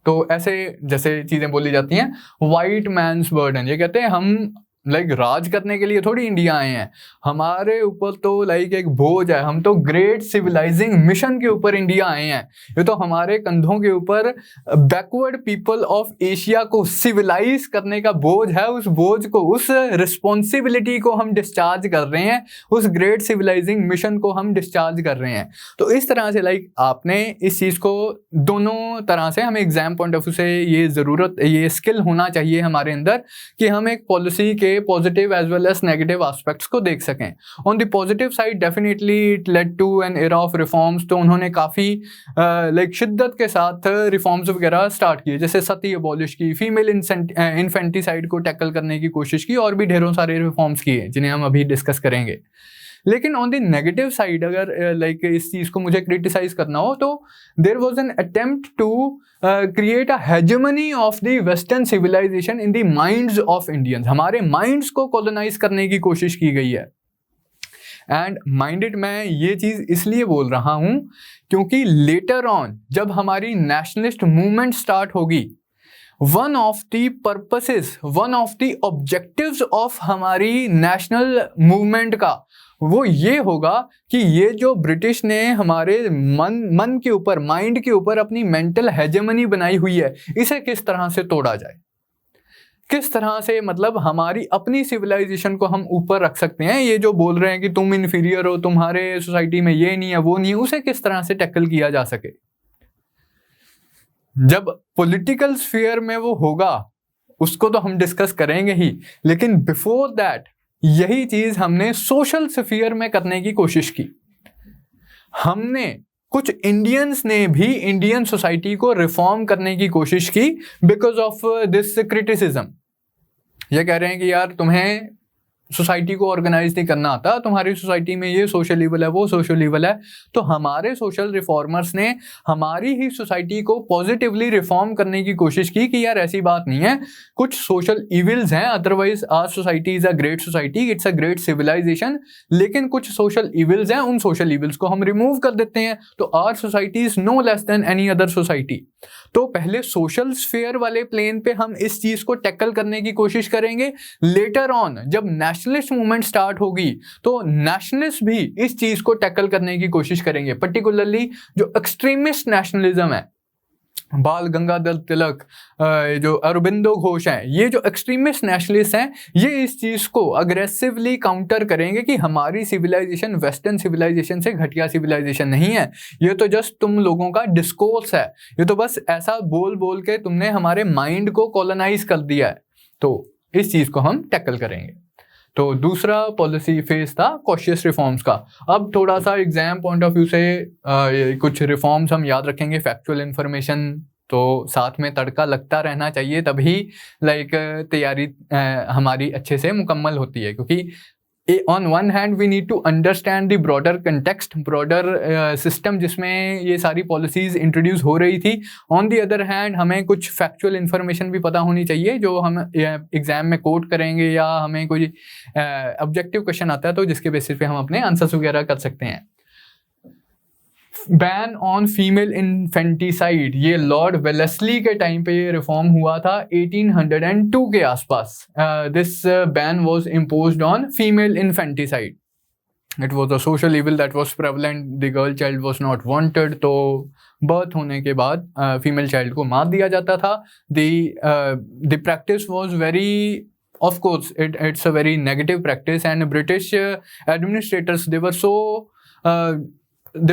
तो ऐसे जैसे चीजें बोली जाती हैं, वाइट मैन्स बर्डन, ये कहते हैं हम लाइक राज करने के लिए थोड़ी इंडिया आए हैं, हमारे ऊपर तो लाइक एक बोझ है, हम तो ग्रेट सिविलाइजिंग मिशन के ऊपर इंडिया आए हैं, ये तो हमारे कंधों के ऊपर बैकवर्ड पीपल ऑफ एशिया को सिविलाइज करने का बोझ है, उस बोझ को, उस रिस्पॉन्सिबिलिटी को हम डिस्चार्ज कर रहे हैं, उस ग्रेट सिविलाइजिंग मिशन को हम डिस्चार्ज कर रहे हैं। तो इस तरह से लाइक आपने इस चीज़ को दोनों तरह से, हमें एग्जाम पॉइंट ऑफ व्यू से ये स्किल होना चाहिए हमारे अंदर कि हम एक पॉलिसी के positive as well as negative aspects को देख सकें। On the positive side definitely it led to an era of reforms. तो उन्होंने काफ़ी लाइक शिद्दत के साथ रिफॉर्म्स वगैरह स्टार्ट किए, जैसे सती अबॉलिश की, फीमेल इन्फेंटिसाइड को टैकल करने की कोशिश की, और भी ढेरों सारे रिफॉर्म्स किए जिन्हें हम अभी डिस्कस करेंगे। लेकिन ऑन द नेगेटिव साइड अगर लाइक इस चीज़ को मुझे क्रिटिसाइज करना हो तो there was an attempt to create a hegemony of the western civilisation in the minds of Indians. हमारे माइंड्स को कॉलोनाइज करने की कोशिश की गई है। एंड माइंडेड मैं ये चीज़ इसलिए बोल रहा हूँ क्योंकि लेटर ऑन जब हमारी नेशनलिस्ट मूवमेंट स्टार्ट होगी, one of the purposes, one of the objectives of हमारी नेशनल मूवमेंट का वो ये होगा कि ये जो ब्रिटिश ने हमारे मन के ऊपर, माइंड के ऊपर अपनी मेंटल हेजेमनी बनाई हुई है, इसे किस तरह से तोड़ा जाए, किस तरह से मतलब हमारी अपनी सिविलाइजेशन को हम ऊपर रख सकते हैं। ये जो बोल रहे हैं कि तुम इन्फीरियर हो, तुम्हारे सोसाइटी में ये नहीं है वो नहीं है, उसे किस तरह से टैकल किया जा सके। जब पॉलिटिकल स्फीयर में वो होगा उसको तो हम डिस्कस करेंगे ही, लेकिन बिफोर दैट यही चीज हमने सोशल स्फीयर में करने की कोशिश की। हमने कुछ इंडियंस ने भी इंडियन सोसाइटी को रिफॉर्म करने की कोशिश की बिकॉज ऑफ दिस क्रिटिसिज्म। ये कह रहे हैं कि यार तुम्हें सोसाइटी को ऑर्गेनाइज नहीं करना आता, तुम्हारी सोसाइटी में ये सोशल इवल है, वो सोशल इवल है। तो हमारे सोशल रिफॉर्मर्स ने हमारी ही सोसाइटी को पॉजिटिवली रिफॉर्म करने की कोशिश की कि यार ऐसी बात नहीं है, कुछ सोशल इविल्स हैं, otherwise our society is a great society, it's a great civilisation, लेकिन कुछ सोशल इविल्स हैं, उन सोशल इविल्स को हम रिमूव कर देते हैं, तो our society is no less than any other society. तो पहले सोशल स्फीयर वाले प्लेन पे हम इस चीज को टैकल करने की कोशिश करेंगे। लेटर ऑन जब नेशनलिस्ट मूवमेंट स्टार्ट होगी तो नेशनलिस्ट भी इस चीज को टैकल करने की कोशिश करेंगे, पर्टिकुलरली जो एक्सट्रीमिस्ट नेशनलिज्म है, बाल गंगाधर तिलक, जो अरबिंदो घोष हैं, ये जो एक्सट्रीमिस्ट नेशनलिस्ट हैं, ये इस चीज़ को अग्रेसिवली काउंटर करेंगे कि हमारी सिविलाइजेशन वेस्टर्न सिविलाइजेशन से घटिया सिविलाइजेशन नहीं है, ये तो जस्ट तुम लोगों का डिस्कोर्स है, ये तो बस ऐसा बोल बोल के तुमने हमारे माइंड को कॉलोनाइज कर दिया है। तो इस चीज़ को हम टैकल करेंगे। तो दूसरा पॉलिसी फेज था कॉशियस रिफॉर्म्स का। अब थोड़ा सा एग्जाम पॉइंट ऑफ व्यू से कुछ रिफॉर्म्स हम याद रखेंगे, फैक्चुअल इंफॉर्मेशन तो साथ में तड़का लगता रहना चाहिए, तभी लाइक तैयारी हमारी अच्छे से मुकम्मल होती है। क्योंकि on one hand we need to understand the broader context, broader system जिसमें ये सारी policies introduce हो रही थी. On the other hand हमें कुछ factual information भी पता होनी चाहिए जो हम एग्जाम में कोट करेंगे या हमें कोई objective question आता है तो जिसके बेसिस पे हम अपने आंसर्स वगैरह कर सकते हैं. बैन ऑन फीमेल इन्फेंटिसाइड, ये लॉर्ड वेलेस्ली के टाइम पे ये रिफॉर्म हुआ था 1802 के आसपास. This ban was imposed on female infanticide. It was a social evil that was prevalent. The girl child was not wanted. तो बर्थ होने के बाद फीमेल चाइल्ड को मार दिया जाता था. The practice was very, of course it's a very negative practice, and British administrators they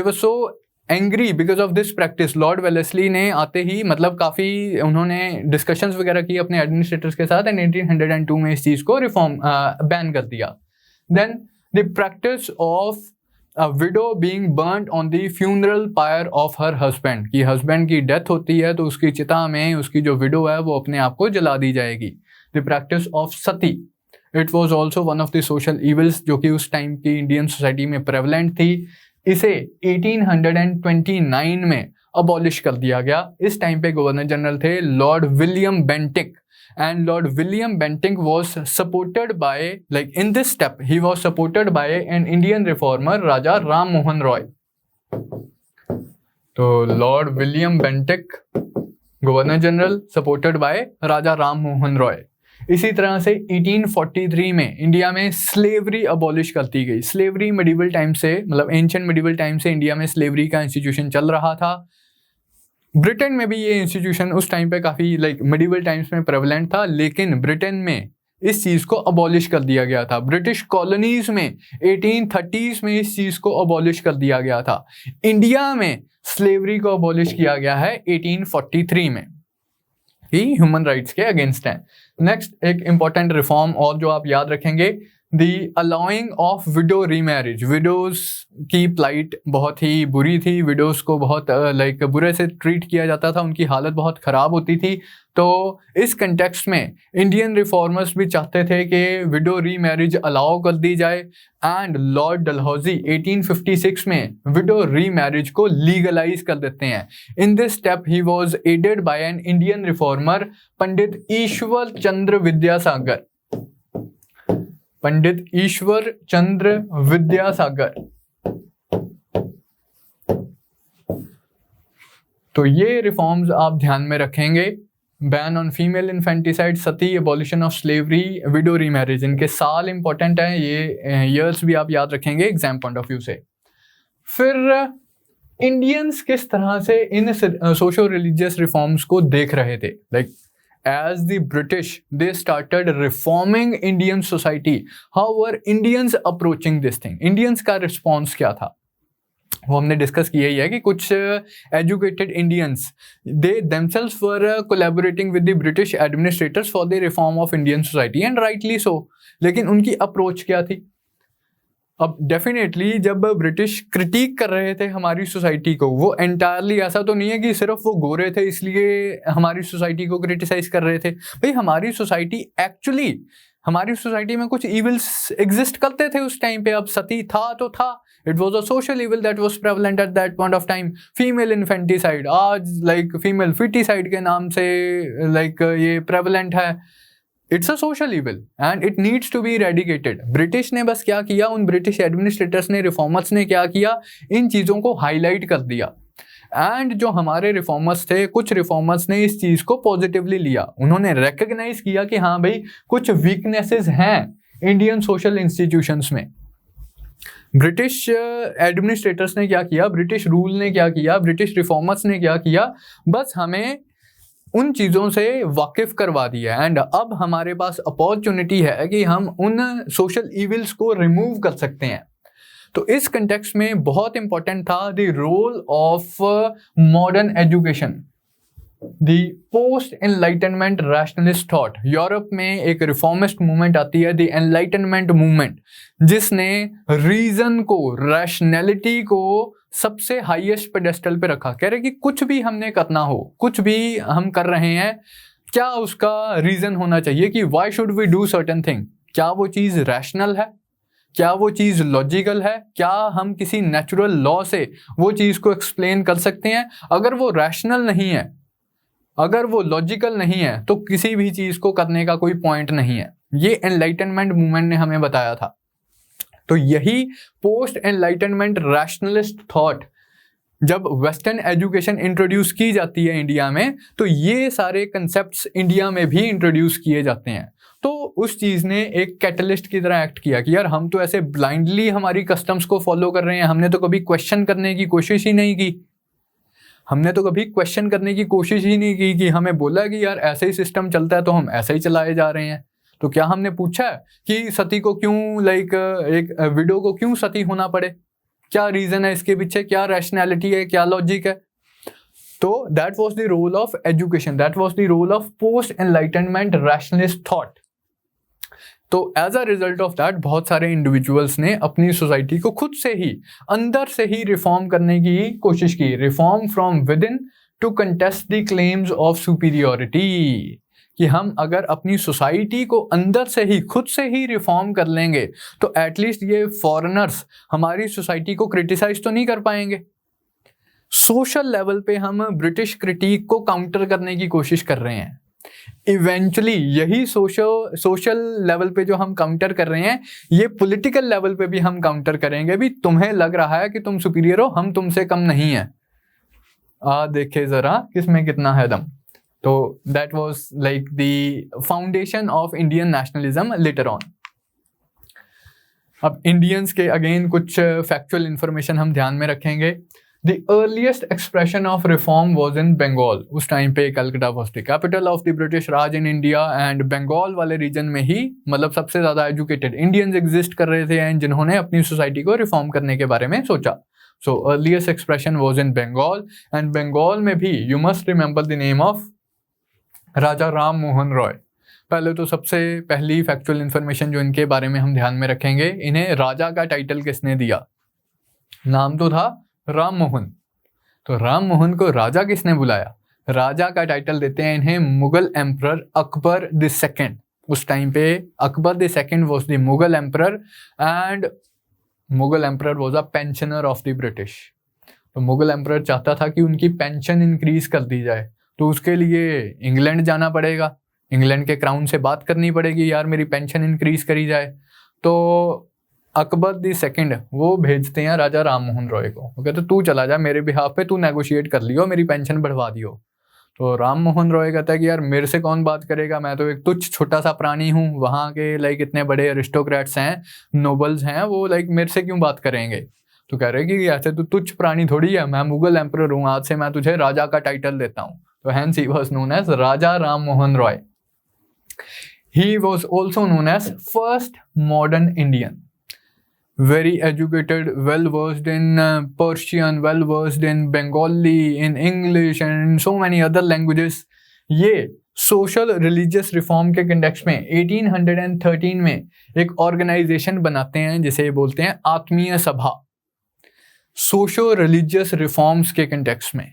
were so angry because of this practice. Lord Wellesley ने आते ही मतलब काफ़ी उन्होंने डिस्कशंस वगैरह की अपने एडमिनिस्ट्रेटर्स के साथ, एंड 1802 में इस चीज़ को रिफॉर्म बैन कर दिया. Then the practice of a widow being burnt on the funeral pyre of her husband, कि हस्बैंड की डेथ होती है तो उसकी चिता में उसकी जो विडो है वो अपने आप को जला दी जाएगी. The practice of Sati, it was also one of the social evils जो कि उस टाइम की इंडियन सोसाइटी में प्रेवलेंट थी. इसे 1829 में अबॉलिश कर दिया गया. इस टाइम पे गवर्नर जनरल थे Lord William Bentinck, and Lord William Bentinck was supported by, like in this step he was supported by an Indian reformer Raja Ram Mohan Roy. तो Lord William Bentinck governor general supported by Raja Ram Mohan Roy. इसी तरह से 1843 में India में slavery abolish कर दी गई. Slavery medieval time से, मतलब एंशिएंट मेडिवल टाइम से इंडिया में स्लेवरी का इंस्टीट्यूशन चल रहा था. ब्रिटेन में भी ये इंस्टीट्यूशन उस टाइम पे काफ़ी मेडिवल टाइम्स में प्रेवलेंट था, लेकिन ब्रिटेन में इस चीज़ को अबॉलिश कर दिया गया था. ब्रिटिश कॉलोनीज में 1830s में इस चीज़ को अबॉलिश कर दिया गया था. इंडिया में स्लेवरी को अबॉलिश किया गया है 1843 में. ही ह्यूमन राइट्स के अगेंस्ट है. नेक्स्ट एक इंपॉर्टेंट रिफॉर्म और जो आप याद रखेंगे, the allowing of widow remarriage. Widows की प्लाइट बहुत ही बुरी थी. विडोज को बहुत बुरे से ट्रीट किया जाता था, उनकी हालत बहुत ख़राब होती थी. तो इस कंटेक्स्ट में इंडियन रिफॉर्मर्स भी चाहते थे कि विडो रीमैरिज अलाउ कर दी जाए, एंड लॉर्ड डलहौजी 1856 में विडो रीमैरिज को लीगलाइज कर देते हैं. In this step he was aided by an Indian reformer Pandit Ishwar Chandra Vidyasagar. Pandit Ishwar Chandra Vidyasagar. तो ये रिफॉर्म्स आप ध्यान में रखेंगे. Ban on female infanticide, sati, abolition of slavery, widow remarriage. इनके साल इंपॉर्टेंट हैं, ये ईयर्स भी आप याद रखेंगे एग्जाम पॉइंट ऑफ व्यू से. फिर इंडियंस किस तरह से इन सोशो रिलीजियस रिफॉर्म्स को देख रहे थे. As the British, they started reforming Indian society. How were Indians approaching this thing? Indians का response क्या था वो हमने डिस्कस किया ही है कि कुछ educated Indians, they themselves were collaborating with the British administrators for the reform of Indian society, and rightly so. लेकिन उनकी अप्रोच क्या थी? अब डेफिनेटली जब ब्रिटिश क्रिटिक कर रहे थे हमारी सोसाइटी को, वो एंटायरली ऐसा तो नहीं है कि सिर्फ वो गोरे थे इसलिए हमारी सोसाइटी को क्रिटिसाइज कर रहे थे. भाई हमारी सोसाइटी में कुछ इविल्स एग्जिस्ट करते थे उस टाइम पे. अब सती था तो था, it was a social evil that was prevalent at that point of time. Female infanticide आज फीमेल फिटिसाइड के नाम से ये प्रेवलेंट है. It's a social evil and it needs to be eradicated. British ने बस क्या किया, उन ब्रिटिश एडमिनिस्ट्रेटर्स ने, रिफॉर्मर्स ने क्या किया, इन चीज़ों को हाईलाइट कर दिया. एंड जो हमारे रिफॉर्मर्स थे, कुछ रिफॉर्मर्स ने इस चीज़ को पॉजिटिवली लिया. उन्होंने रिकग्नाइज किया कि हाँ भाई कुछ वीकनेसेस हैं इंडियन सोशल इंस्टीट्यूशंस में. ब्रिटिश एडमिनिस्ट्रेटर्स ने क्या किया, ब्रिटिश रूल ने क्या किया, ब्रिटिश रिफॉर्मर्स ने क्या किया, बस हमें उन चीज़ों से वाकिफ करवा दिया. एंड अब हमारे पास अपॉर्चुनिटी है कि हम उन सोशल इविल्स को रिमूव कर सकते हैं. तो इस कंटेक्स्ट में बहुत इंपॉर्टेंट था the role of modern education, the post enlightenment rationalist thought. Europe में एक रिफॉर्मिस्ट मूवमेंट आती है, द एनलाइटनमेंट मूवमेंट, जिसने रीजन को, रैशनैलिटी को सबसे हाईएस्ट पेडेस्टल पे रखा. कह रहे कि कुछ भी हमने करना हो, कुछ भी हम कर रहे हैं, क्या उसका रीजन होना चाहिए कि why should we do certain thing. क्या वो चीज़ रैशनल है, क्या वो चीज़ लॉजिकल है, क्या हम किसी नेचुरल लॉ से वो चीज़ को एक्सप्लेन कर सकते हैं। अगर वो रैशनल नहीं है, अगर वो लॉजिकल नहीं है, तो किसी भी चीज़ को करने का कोई पॉइंट नहीं है। ये एनलाइटनमेंट मूवमेंट ने हमें बताया था। तो यही पोस्ट एनलाइटनमेंट रैशनलिस्ट थॉट, जब वेस्टर्न एजुकेशन इंट्रोड्यूस की जाती है इंडिया में, तो ये सारे कंसेप्ट्स इंडिया में भी इंट्रोड्यूस किए जाते हैं। तो उस चीज़ ने एक कैटलिस्ट की तरह एक्ट किया कि यार हम तो ऐसे ब्लाइंडली हमारी कस्टम्स को फॉलो कर रहे हैं, हमने तो कभी क्वेश्चन करने की कोशिश ही नहीं की। हमने तो कभी क्वेश्चन करने की कोशिश ही नहीं की कि हमें बोला कि यार ऐसे ही सिस्टम चलता है तो हम ऐसे ही चलाए जा रहे हैं। तो क्या हमने पूछा है कि सती को क्यों एक विडो को क्यों सती होना पड़े, क्या रीज़न है इसके पीछे, क्या रैशनैलिटी है, क्या लॉजिक है। तो that was the role of education, that was the role of post enlightenment rationalist thought. तो as a result of that बहुत सारे इंडिविजुअल्स ने अपनी सोसाइटी को खुद से ही अंदर से ही रिफॉर्म करने की कोशिश की, reform from within to contest the claims of superiority, कि हम अगर अपनी सोसाइटी को अंदर से ही खुद से ही रिफॉर्म कर लेंगे तो एटलीस्ट ये फॉरेनर्स हमारी सोसाइटी को क्रिटिसाइज तो नहीं कर पाएंगे। सोशल लेवल पे हम ब्रिटिश क्रिटिक को काउंटर करने की कोशिश कर रहे हैं। इवेंचुअली यही सोशल लेवल पे जो हम काउंटर कर रहे हैं, ये पॉलिटिकल लेवल पे भी हम काउंटर करेंगे। भी तुम्हें लग रहा है कि तुम सुपीरियर हो, हम तुमसे कम नहीं है, देखे जरा किसमें कितना है दम। तो that was like the foundation of Indian nationalism later on. अब इंडियंस के अगेन कुछ फैक्चुअल इंफॉर्मेशन हम ध्यान में रखेंगे। The earliest expression of reform was in Bengal. उस टाइम पे Calcutta was the capital of the British Raj in India, and Bengal वाले रीजन में ही मतलब सबसे ज़्यादा एजुकेटेड इंडियंस एग्जिस्ट कर रहे थे एंड जिन्होंने अपनी सोसाइटी को रिफॉर्म करने के बारे में सोचा। So earliest expression was in Bengal, and Bengal में भी you must remember the name of राजा राम मोहन रॉय। पहले तो सबसे पहली फैक्चुअल इंफॉर्मेशन जो इनके बारे में हम ध्यान में रखेंगे, इन्हें राजा का टाइटल किसने दिया। नाम तो था राम मोहन, तो राम मोहन को राजा किसने बुलाया। राजा का टाइटल देते हैं इन्हें Mughal emperor Akbar the second. उस टाइम पे Akbar the second was the Mughal emperor and Mughal emperor was a pensioner of the British. तो मुगल एम्परर चाहता था कि उनकी पेंशन इंक्रीज कर दी जाए, तो उसके लिए इंग्लैंड जाना पड़ेगा, इंग्लैंड के क्राउन से बात करनी पड़ेगी, यार मेरी पेंशन इंक्रीज करी जाए। तो अकबर द सेकंड वो भेजते हैं राजा राम मोहन रॉय को, वो कहते तू चला जा मेरे बिहाफ पे, तू नेगोशिएट कर लियो, मेरी पेंशन बढ़वा दियो। तो राम मोहन रॉय कहता है कि यार मेरे से कौन बात करेगा, मैं तो एक तुच्छ छोटा सा प्राणी हूँ, वहाँ के लाइक इतने बड़े अरिस्टोक्रेट्स हैं, नोबल्स हैं, वो लाइक मेरे से क्यों बात करेंगे। तो कह रहे कि ऐसे तो तुच्छ प्राणी थोड़ी है, मैं मुगल एम्परर हूँ, आज से मैं तुझे राजा का टाइटल देता हूँ। तो hence he was known as Raja Ram Mohan Roy. He was also known as first modern Indian, very educated, well versed in Persian, well versed in Bengali, in English and in so many other languages। ये social religious reform के context में 1813 में एक organisation बनाते हैं जिसे बोलते हैं Atmiya Sabha. Socio religious reforms के कंटेक्स्ट में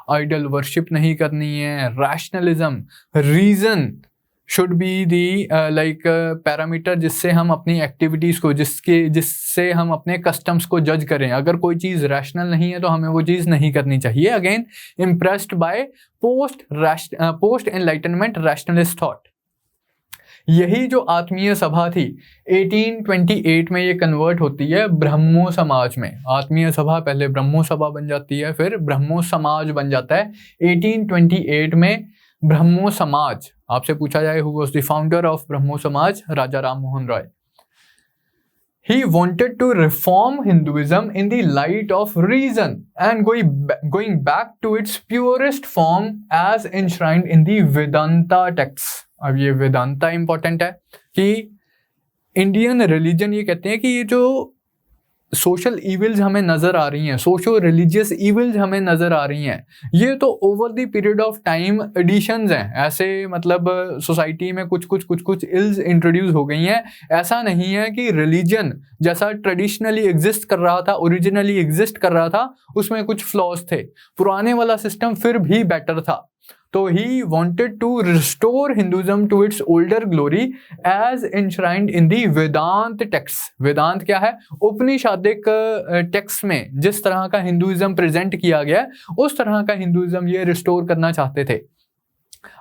आइडल वर्शिप नहीं करनी है, rationalism, reason should be the like parameter जिससे हम अपनी एक्टिविटीज़ को, जिससे हम अपने कस्टम्स को जज करें। अगर कोई चीज़ रैशनल नहीं है तो हमें वो चीज़ नहीं करनी चाहिए। Again impressed by post enlightenment rationalist thought. यही जो आत्मीय सभा थी 1828 में ये कन्वर्ट होती है ब्रह्मो समाज में। आत्मीय सभा पहले ब्रह्मो सभा बन जाती है, फिर ब्रह्मो समाज बन जाता है 1828 में। ब्रह्मो समाज, आपसे पूछा जाए who was the founder of Brahmo Samaj, Raja Ram Mohan Roy. He wanted to reform Hinduism in the light of reason and going back to its purest form as enshrined in the Vedanta texts। अब ये वेदांता इंपॉर्टेंट है कि इंडियन रिलीजन ये कहते हैं कि ये जो सोशल इविल्स हमें नज़र आ रही हैं, सोशो रिलीजियस इविल्स हमें नज़र आ रही हैं, ये तो over the period of time editions हैं। ऐसे मतलब सोसाइटी में कुछ इल्स इंट्रोड्यूस हो गई हैं। ऐसा नहीं है कि रिलीजन जैसा ट्रेडिशनली एग्जिस्ट कर रहा था, ओरिजिनली एग्जिस्ट कर रहा था, उसमें कुछ फ्लॉज थे। पुराने वाला सिस्टम फिर भी बेटर था। तो he wanted to restore Hinduism to its older glory as enshrined in the Vedanta text. Vedanta क्या है? उपनिषादिक टेक्स्ट में जिस तरह का हिंदुइज्म प्रेजेंट किया गया उस तरह का हिंदुइज्म ये रिस्टोर करना चाहते थे।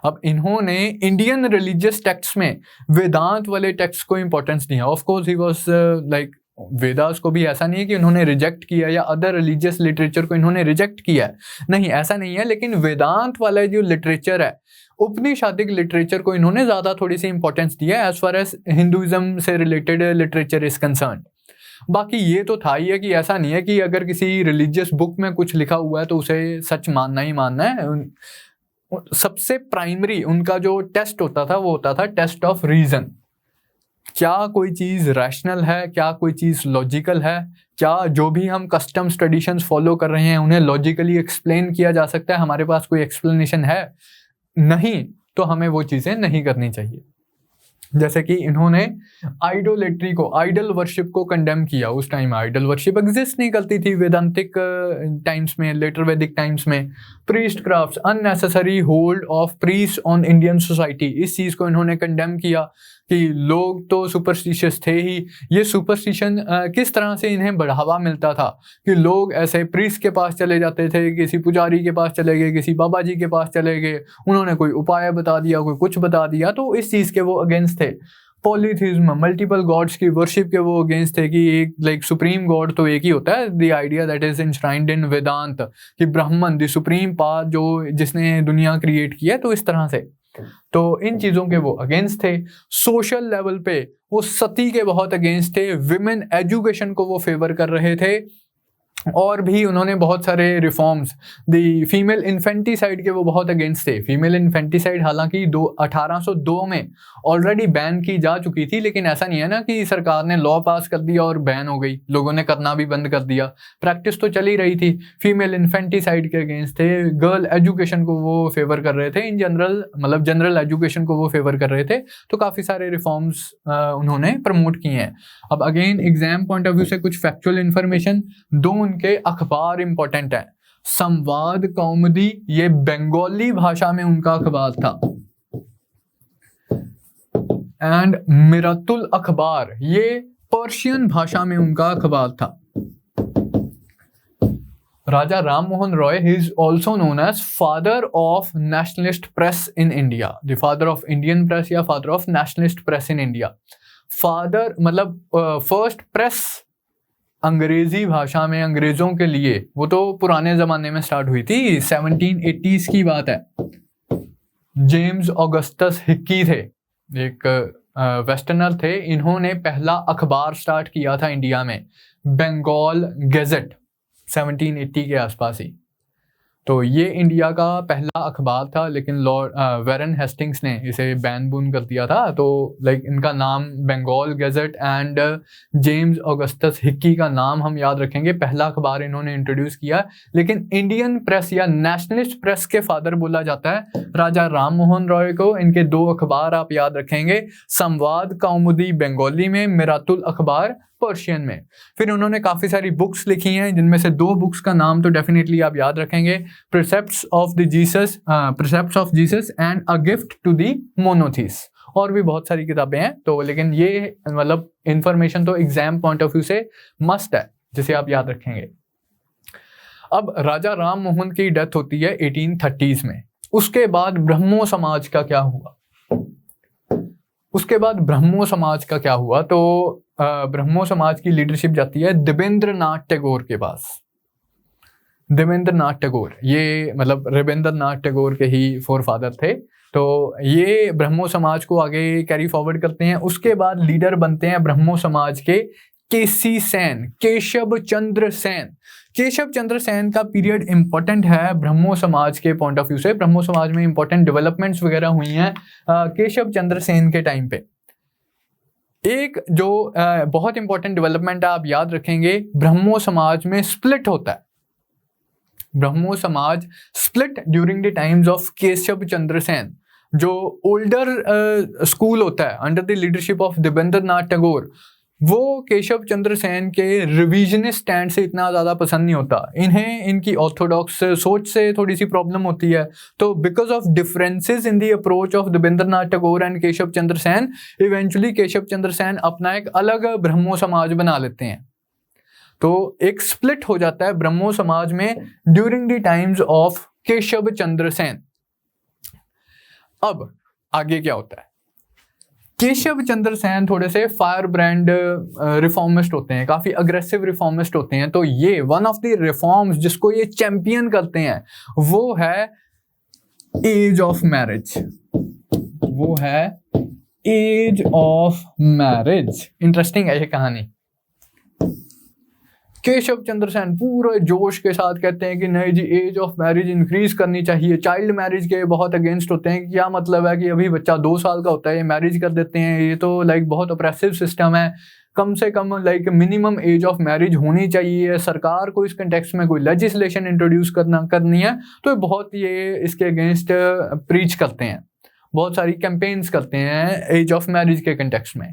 अब इन्होंने इंडियन रिलीजियस टेक्स्ट में वेदांत वाले टेक्स्ट को इंपॉर्टेंस दिया। Of course he was like Vedas को भी ऐसा नहीं है कि उन्होंने रिजेक्ट किया या अदर रिलीजियस लिटरेचर को इन्होंने रिजेक्ट किया है, नहीं ऐसा नहीं है, लेकिन वेदांत वाला जो लिटरेचर है, उपनिषादिक लिटरेचर को इन्होंने ज़्यादा थोड़ी सी इंपॉर्टेंस दिया है एज फार एज हिंदुइज्म से रिलेटेड लिटरेचर इज कंसर्न। बाकी ये तो था ही है कि ऐसा नहीं है कि अगर किसी रिलीजियस बुक में कुछ लिखा हुआ है तो उसे सच मानना ही मानना है। सबसे प्राइमरी उनका जो टेस्ट होता था वो होता था टेस्ट ऑफ रीजन। क्या कोई चीज़ रैशनल है, क्या कोई चीज़ लॉजिकल है, क्या जो भी हम कस्टम्स ट्रेडिशंस फॉलो कर रहे हैं उन्हें लॉजिकली एक्सप्लेन किया जा सकता है, हमारे पास कोई एक्सप्लेनेशन है, नहीं तो हमें वो चीज़ें नहीं करनी चाहिए। जैसे कि इन्होंने आइडोलेट्री को, आइडल वर्शिप को कंडेम किया। उस टाइम आइडल वर्शिप एग्जिस्ट नहीं करती थी वेदांतिक टाइम्स में, लेटर वैदिक टाइम्स में। Priest crafts, unnecessary hold of priest on Indian society, इस चीज़ को इन्होंने कंडेम किया कि लोग तो सुपरस्टिशियस थे ही। ये सुपरस्टिशन किस तरह से इन्हें बढ़ावा मिलता था कि लोग ऐसे प्रीस्ट के पास चले जाते थे, किसी पुजारी के पास चले गए, किसी बाबा जी के पास चले गए, उन्होंने कोई उपाय बता दिया, कोई कुछ बता दिया, तो इस चीज़ के वो अगेंस्ट थे। पॉलीथिज्म, मल्टीपल गॉड्स की वर्शिप के वो अगेंस्ट थे कि एक लाइक सुप्रीम गॉड तो एक ही होता है। द आइडिया दैट इज इंश्राइंड इन वेदांत कि ब्राह्मण द सुप्रीम पाथ जो जिसने दुनिया क्रिएट की है, तो इस तरह से तो इन चीज़ों के वो अगेंस्ट थे। सोशल लेवल पे वो सती के बहुत अगेंस्ट थे, विमेन एजुकेशन को वो फेवर कर रहे थे, और भी उन्होंने बहुत सारे रिफॉर्म्स, दी फीमेल इन्फेंटिसाइड के वो बहुत अगेंस्ट थे। फीमेल इन्फेंटिसाइड हालांकि 1802 में ऑलरेडी बैन की जा चुकी थी, लेकिन ऐसा नहीं है ना कि सरकार ने लॉ पास कर दिया और बैन हो गई, लोगों ने करना भी बंद कर दिया, प्रैक्टिस तो चली रही थी। फीमेल इन्फेंटिसाइड के अगेंस्ट थे, गर्ल एजुकेशन को वो फेवर कर रहे थे, इन जनरल मतलब जनरल एजुकेशन को वो फेवर कर रहे थे। तो काफ़ी सारे रिफॉर्म्स उन्होंने प्रमोट किए हैं। अब again exam point of view से कुछ फैक्चुअल इन्फॉर्मेशन, दो उनके अखबार इंपॉर्टेंट है। संवाद कौमुदी, ये बंगाली भाषा में उनका अखबार था, एंड मिरातुल अखबार, ये पर्शियन भाषा में उनका अखबार था। Raja Ram Mohan Roy, he is also known as father of nationalist press in India, the father of Indian press या father of nationalist press in India. Father मतलब फर्स्ट प्रेस अंग्रेजी भाषा में अंग्रेजों के लिए, वो तो पुराने जमाने में स्टार्ट हुई थी, 1780s की बात है। जेम्स ऑगस्टस हिक्की थे, एक वेस्टर्नर थे, इन्होंने पहला अखबार स्टार्ट किया था इंडिया में, बंगाल गैजेट, 1780 के आसपास ही। तो ये इंडिया का पहला अखबार था, लेकिन लॉर्ड वेरन हेस्टिंग्स ने इसे बैन बून कर दिया था। तो लाइक इनका नाम Bengal gazette and James Augustus Hicky का नाम हम याद रखेंगे, पहला अखबार इन्होंने इंट्रोड्यूस किया। लेकिन इंडियन प्रेस या नेशनलिस्ट प्रेस के फादर बोला जाता है राजा राम मोहन रॉय को। इनके दो अखबार आप याद रखेंगे, संवाद कौमुदी बंगाली में, मिरातुल अखबार पर्शियन में। फिर उन्होंने काफ़ी सारी बुक्स लिखी हैं, जिनमें से दो बुक्स का नाम तो डेफिनेटली आप याद रखेंगे, precepts of Jesus and a gift to the monotheists. और भी बहुत सारी किताबें हैं, तो लेकिन ये मतलब इंफॉर्मेशन तो एग्जाम पॉइंट ऑफ व्यू से मस्ट है, जिसे आप याद रखेंगे। अब राजा राम मोहन की डेथ होती है 1830s में। उसके बाद ब्रह्मो समाज का क्या हुआ? तो ब्रह्मो समाज की लीडरशिप जाती है देवेंद्र नाथ टैगोर के पास। देवेंद्र नाथ टैगोर ये मतलब रविंद्र नाथ टैगोर के ही फोरफादर थे। तो ये ब्रह्मो समाज को आगे कैरी फॉरवर्ड करते हैं। उसके बाद लीडर बनते हैं ब्रह्मो समाज के केसी सेन, केशव चंद्र सेन। केशव चंद्र सेन का पीरियड इंपॉर्टेंट है ब्रह्मो समाज के पॉइंट ऑफ व्यू से। ब्रह्मो समाज में इंपॉर्टेंट डेवलपमेंट्स वगैरह हुई हैं केशव चंद्र सेन के टाइम पे। एक जो बहुत इंपॉर्टेंट डेवलपमेंट आप याद रखेंगे, ब्रह्मो समाज में स्प्लिट होता है। Brahmo Samaj split during the times of Keshav Chandra Sen. जो ओल्डर स्कूल होता है under the leadership of Devendra Nath Tagore, वो केशव चंद्र सेन के रिविजनिस्ट स्टैंड से इतना ज़्यादा पसंद नहीं होता, इन्हें इनकी ऑर्थोडॉक्स सोच से थोड़ी सी प्रॉब्लम होती है। तो because of differences in the approach of Devendranath Tagore and Keshav Chandra Sen, eventually Keshav Chandra Sen अपना एक अलग ब्रह्मो समाज बना लेते हैं। तो एक स्प्लिट हो जाता है ब्रह्मो समाज में during the times of Keshav Chandra Sen. अब आगे क्या होता है, केशव चंद्र सेन थोड़े से फायर ब्रांड रिफॉर्मिस्ट होते हैं, काफी अग्रेसिव रिफॉर्मिस्ट होते हैं। तो ये वन ऑफ द रिफॉर्म्स जिसको ये चैंपियन करते हैं वो है एज ऑफ मैरिज। वो है एज ऑफ मैरिज। इंटरेस्टिंग है ये कहानी। केशव चंद्र सेन पूरे जोश के साथ कहते हैं कि नहीं जी, एज ऑफ मैरिज इंक्रीज करनी चाहिए। चाइल्ड मैरिज के बहुत अगेंस्ट होते हैं कि क्या मतलब है कि अभी बच्चा 2 साल का होता है ये मैरिज कर देते हैं, ये तो लाइक बहुत ऑप्रेसिव सिस्टम है। कम से कम like minimum age of marriage होनी चाहिए। सरकार को इस कंटेक्स्ट में कोई लेजिस्लेशन इंट्रोड्यूस करनी है तो बहुत ये इसके अगेंस्ट प्रीच करते हैं, बहुत सारी कैंपेन्स करते हैं एज ऑफ मैरिज के कंटेक्स्ट में।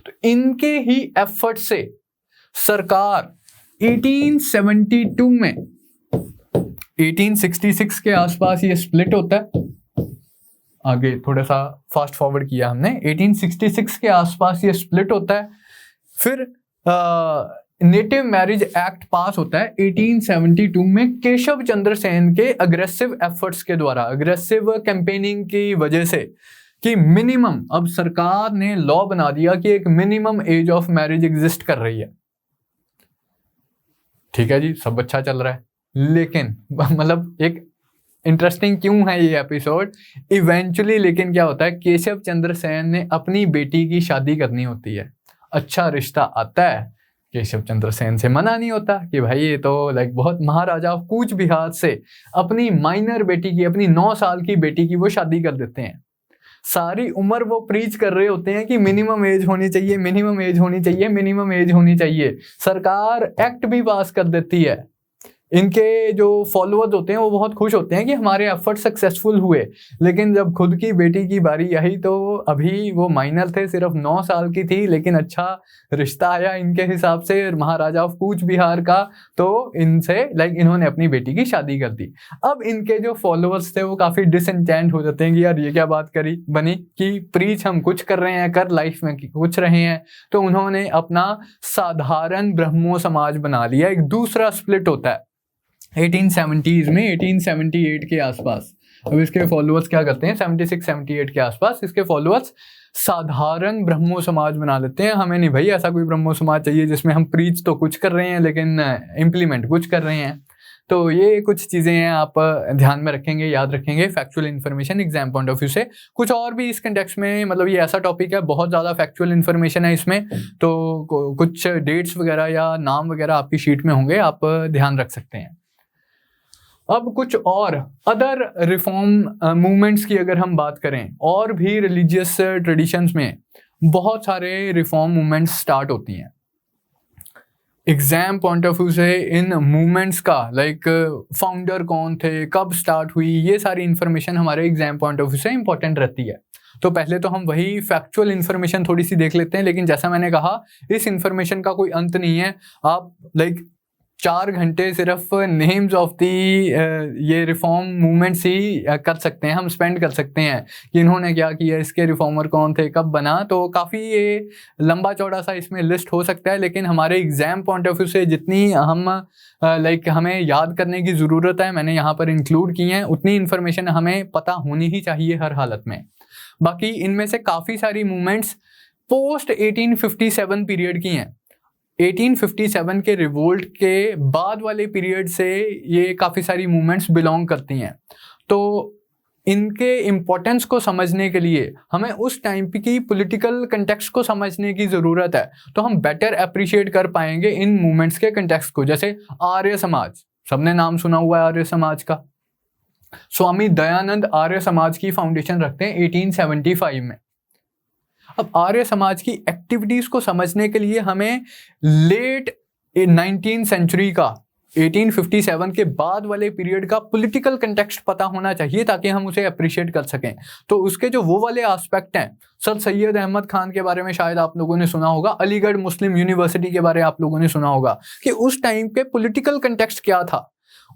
तो इनके ही एफर्ट से सरकार 1872 में 1866 के आसपास ये स्प्लिट होता है। आगे थोड़ा सा फास्ट फॉरवर्ड किया हमने, 1866 के आसपास ये स्प्लिट होता है। फिर नेटिव मैरिज एक्ट पास होता है 1872 में केशव चंद्र सेन के अग्रेसिव एफर्ट्स के द्वारा, अग्रेसिव कैंपेनिंग की वजह से, कि मिनिमम, अब सरकार ने लॉ बना दिया कि एक minimum age of marriage exist कर रही है। ठीक है जी, सब अच्छा चल रहा है, लेकिन मतलब एक इंटरेस्टिंग क्यों है ये एपिसोड इवेंचुअली, लेकिन क्या होता है, केशव चंद्र सेन ने अपनी बेटी की शादी करनी होती है। अच्छा रिश्ता आता है, केशव चंद्र सेन से मना नहीं होता कि भाई ये तो लाइक बहुत महाराजा ऑफ कूच बिहार से अपनी माइनर बेटी की, अपनी 9 साल की बेटी की वो शादी कर देते हैं। सारी उम्र वो प्रीच कर रहे होते हैं कि मिनिमम एज होनी चाहिए, मिनिमम एज होनी चाहिए, मिनिमम एज होनी चाहिए। सरकार एक्ट भी पास कर देती है। इनके जो फॉलोअर्स होते हैं वो बहुत खुश होते हैं कि हमारे एफर्ट सक्सेसफुल हुए, लेकिन जब खुद की बेटी की बारी आई तो अभी वो माइनर थे, सिर्फ 9 साल की थी, लेकिन अच्छा रिश्ता आया इनके हिसाब से महाराजा ऑफ कूच बिहार का, तो इनसे लाइक इन्होंने अपनी बेटी की शादी कर दी। अब इनके जो फॉलोअर्स थे वो काफ़ी डिसएंचेंट हो जाते हैं कि यार ये क्या बात करी बनी कि प्रीच हम कुछ कर रहे हैं, कर लाइफ में कुछ रहे हैं। तो उन्होंने अपना साधारण ब्रह्मो समाज बना लिया। एक दूसरा स्प्लिट होता है 1870s में, 1878 के आसपास। अब इसके फॉलोअर्स क्या करते हैं, 76-78 के आसपास इसके फॉलोअर्स साधारण ब्रह्मो समाज बना लेते हैं। हमें नहीं भाई ऐसा कोई ब्रह्मो समाज चाहिए जिसमें हम प्रीच तो कुछ कर रहे हैं लेकिन इम्प्लीमेंट कुछ कर रहे हैं। तो ये कुछ चीज़ें हैं, आप ध्यान में रखेंगे, याद रखेंगे, factual information exam point of view से। कुछ और भी इस कंटेक्स्ट में, मतलब ये ऐसा टॉपिक है, बहुत ज़्यादा फैक्चुअल इन्फॉर्मेशन है इसमें, तो कुछ डेट्स वगैरह या नाम वगैरह आपकी शीट में होंगे, आप ध्यान रख सकते हैं। अब कुछ और अदर रिफॉर्म मूवमेंट्स की अगर हम बात करें, और भी रिलीजियस ट्रेडिशंस में बहुत सारे रिफॉर्म मूवमेंट्स स्टार्ट होती हैं। एग्जाम पॉइंट ऑफ व्यू से इन मूवमेंट्स का लाइक फाउंडर कौन थे, कब स्टार्ट हुई, ये सारी इन्फॉर्मेशन हमारे एग्जाम पॉइंट ऑफ व्यू से इंपॉर्टेंट रहती है। तो पहले तो हम वही फैक्चुअल इन्फॉर्मेशन थोड़ी सी देख लेते हैं, लेकिन जैसा मैंने कहा इस इन्फॉर्मेशन का कोई अंत नहीं है। आप लाइक 4 घंटे सिर्फ नेम्स ऑफ दी ये रिफॉर्म मूवमेंट्स ही कर सकते हैं, हम स्पेंड कर सकते हैं कि इन्होंने क्या किया, इसके रिफॉर्मर कौन थे, कब बना। तो काफ़ी ये लंबा चौड़ा सा इसमें लिस्ट हो सकता है, लेकिन हमारे एग्जाम पॉइंट ऑफ व्यू से जितनी हम लाइक हमें याद करने की ज़रूरत है, मैंने यहाँ पर इंक्लूड की हैं, उतनी इन्फॉर्मेशन हमें पता होनी ही चाहिए हर हालत में। बाकी इनमें से काफ़ी सारी मूवमेंट्स पोस्ट 1857 पीरियड की हैं। 1857 के रिवोल्ट के बाद वाले पीरियड से ये काफ़ी सारी मूवमेंट्स बिलोंग करती हैं। तो इनके इम्पोर्टेंस को समझने के लिए हमें उस टाइम की पॉलिटिकल कंटेक्स्ट को समझने की ज़रूरत है, तो हम बेटर अप्रिशिएट कर पाएंगे इन मूवमेंट्स के कंटेक्स्ट को। जैसे आर्य समाज, सबने नाम सुना हुआ है आर्य समाज का। स्वामी दयानंद आर्य समाज की फाउंडेशन रखते हैं 1875 में। अब आर्य समाज की एक्टिविटीज़ को समझने के लिए हमें लेट 19th सेंचुरी का 1857 के बाद वाले पीरियड का पॉलिटिकल कंटेक्स्ट पता होना चाहिए ताकि हम उसे अप्रिशिएट कर सकें। तो उसके जो वो वाले एस्पेक्ट हैं, सर सैयद अहमद खान के बारे में शायद आप लोगों ने सुना होगा, अलीगढ़ मुस्लिम यूनिवर्सिटी के बारे में आप लोगों ने सुना होगा कि उस टाइम के पॉलिटिकल कंटेक्स्ट क्या था।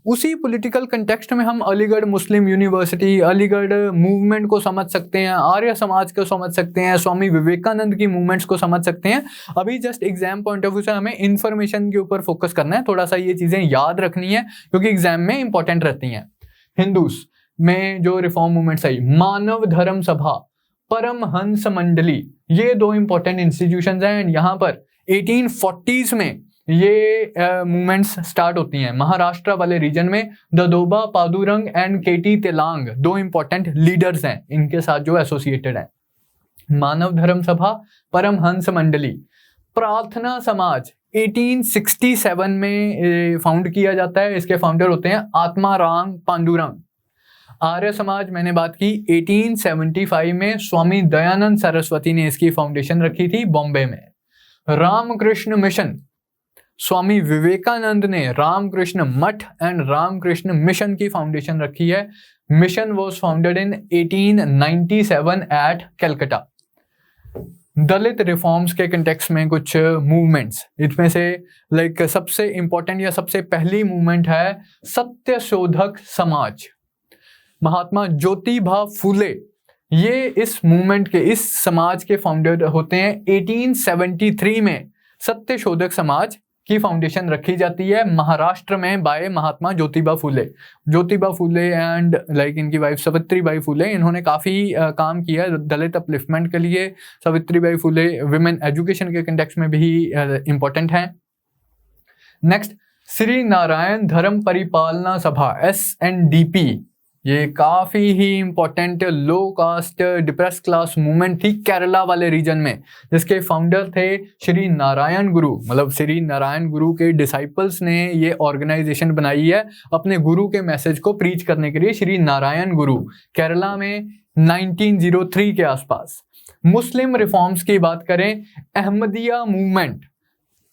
उसी पॉलिटिकल कंटेक्स्ट में हम अलीगढ़ मुस्लिम यूनिवर्सिटी, अलीगढ़ मूवमेंट को समझ सकते हैं, आर्य समाज को समझ सकते हैं, स्वामी विवेकानंद की मूवमेंट्स को समझ सकते हैं। अभी just exam point of view से हमें इंफॉर्मेशन के ऊपर फोकस करना है, थोड़ा सा ये चीजें याद रखनी है क्योंकि एग्जाम में इंपॉर्टेंट रहती हैं। हिंदूस में जो रिफॉर्म मूवमेंट्स आई, मानव धर्म सभा, परमहंस मंडली, ये दो इंपॉर्टेंट इंस्टीट्यूशंस हैं। एंड यहाँ पर 1840s में ये मूवमेंट्स स्टार्ट होती हैं। महाराष्ट्र वाले रीजन में ददोबा पादुरंग एंड केटी तेलांग दो इंपॉर्टेंट लीडर्स हैं इनके साथ जो एसोसिएटेड हैं। मानव धर्म सभा, परमहंस मंडली। प्रार्थना समाज 1867 में फाउंड किया जाता है, इसके फाउंडर होते हैं आत्माराम पांडुरंग। आर्य समाज मैंने बात की 1875 में स्वामी दयानंद सरस्वती ने इसकी फाउंडेशन रखी थी बॉम्बे में। रामकृष्ण मिशन, स्वामी विवेकानंद ने रामकृष्ण मठ एंड रामकृष्ण मिशन की फाउंडेशन रखी है। Mission was founded in 1897 at Calcutta. Dalit reforms के कंटेक्स्ट में कुछ मूवमेंट्स, इसमें से लाइक सबसे इंपॉर्टेंट या सबसे पहली मूवमेंट है सत्यशोधक समाज। महात्मा ज्योतिबा फूले ये इस मूवमेंट के, इस समाज के फाउंडर होते हैं। 1873 में सत्यशोधक समाज की फाउंडेशन रखी जाती है महाराष्ट्र में by Mahatma Jyotiba Phule. Jyotiba Phule and like इनकी वाइफ सावित्रीबाई फूले, इन्होंने काफ़ी काम किया दलित अपलिफ्टमेंट के लिए। सावित्रीबाई फूले विमेन एजुकेशन के कंटेक्स्ट में भी इंपॉर्टेंट हैं। नेक्स्ट, श्री नारायण धर्म परिपालना सभा SNDP, ये काफ़ी ही इंपॉर्टेंट लो कास्ट डिप्रेस क्लास मूवमेंट थी केरला वाले रीजन में, जिसके फाउंडर थे श्री नारायण गुरु। मतलब श्री नारायण गुरु के डिसाइपल्स ने ये ऑर्गेनाइजेशन बनाई है अपने गुरु के मैसेज को प्रीच करने के लिए। श्री नारायण गुरु केरला में 1903 के आसपास। मुस्लिम रिफॉर्म्स की बात करें, अहमदिया मूवमेंट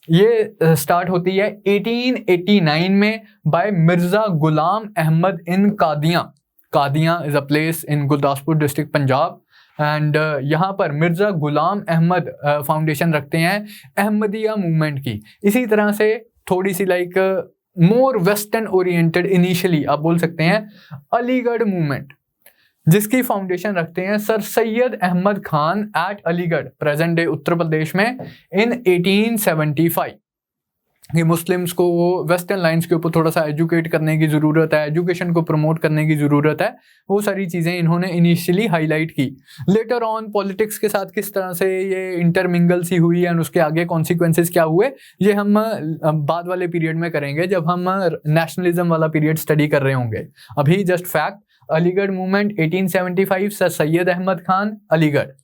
ये स्टार्ट होती है 1889 में by Mirza Ghulam Ahmad in Qadian. Qadian is a place in Gurdaspur district Punjab. And यहाँ पर मिर्जा गुलाम अहमद फाउंडेशन रखते हैं अहमदिया मूवमेंट की। इसी तरह से थोड़ी सी like more western oriented initially आप बोल सकते हैं अलीगढ़ मूवमेंट, जिसकी फाउंडेशन रखते हैं sir Syed Ahmad Khan at Aligarh, present day Uttar Pradesh में, इन 1875। कि मुस्लिम्स को वेस्टर्न लाइंस के ऊपर थोड़ा सा एजुकेट करने की ज़रूरत है, एजुकेशन को प्रमोट करने की ज़रूरत है, वो सारी चीज़ें इन्होंने इनिशियली हाईलाइट की। लेटर ऑन पॉलिटिक्स के साथ किस तरह से ये इंटरमिंगल सी हुई एंड उसके आगे कॉन्सिक्वेंसेस क्या हुए, ये हम बाद वाले पीरियड में करेंगे जब हम नेशनलिज्म वाला पीरियड स्टडी कर रहे होंगे। अभी just fact, Aligarh movement 1875, sir Syed Ahmad Khan, Aligarh.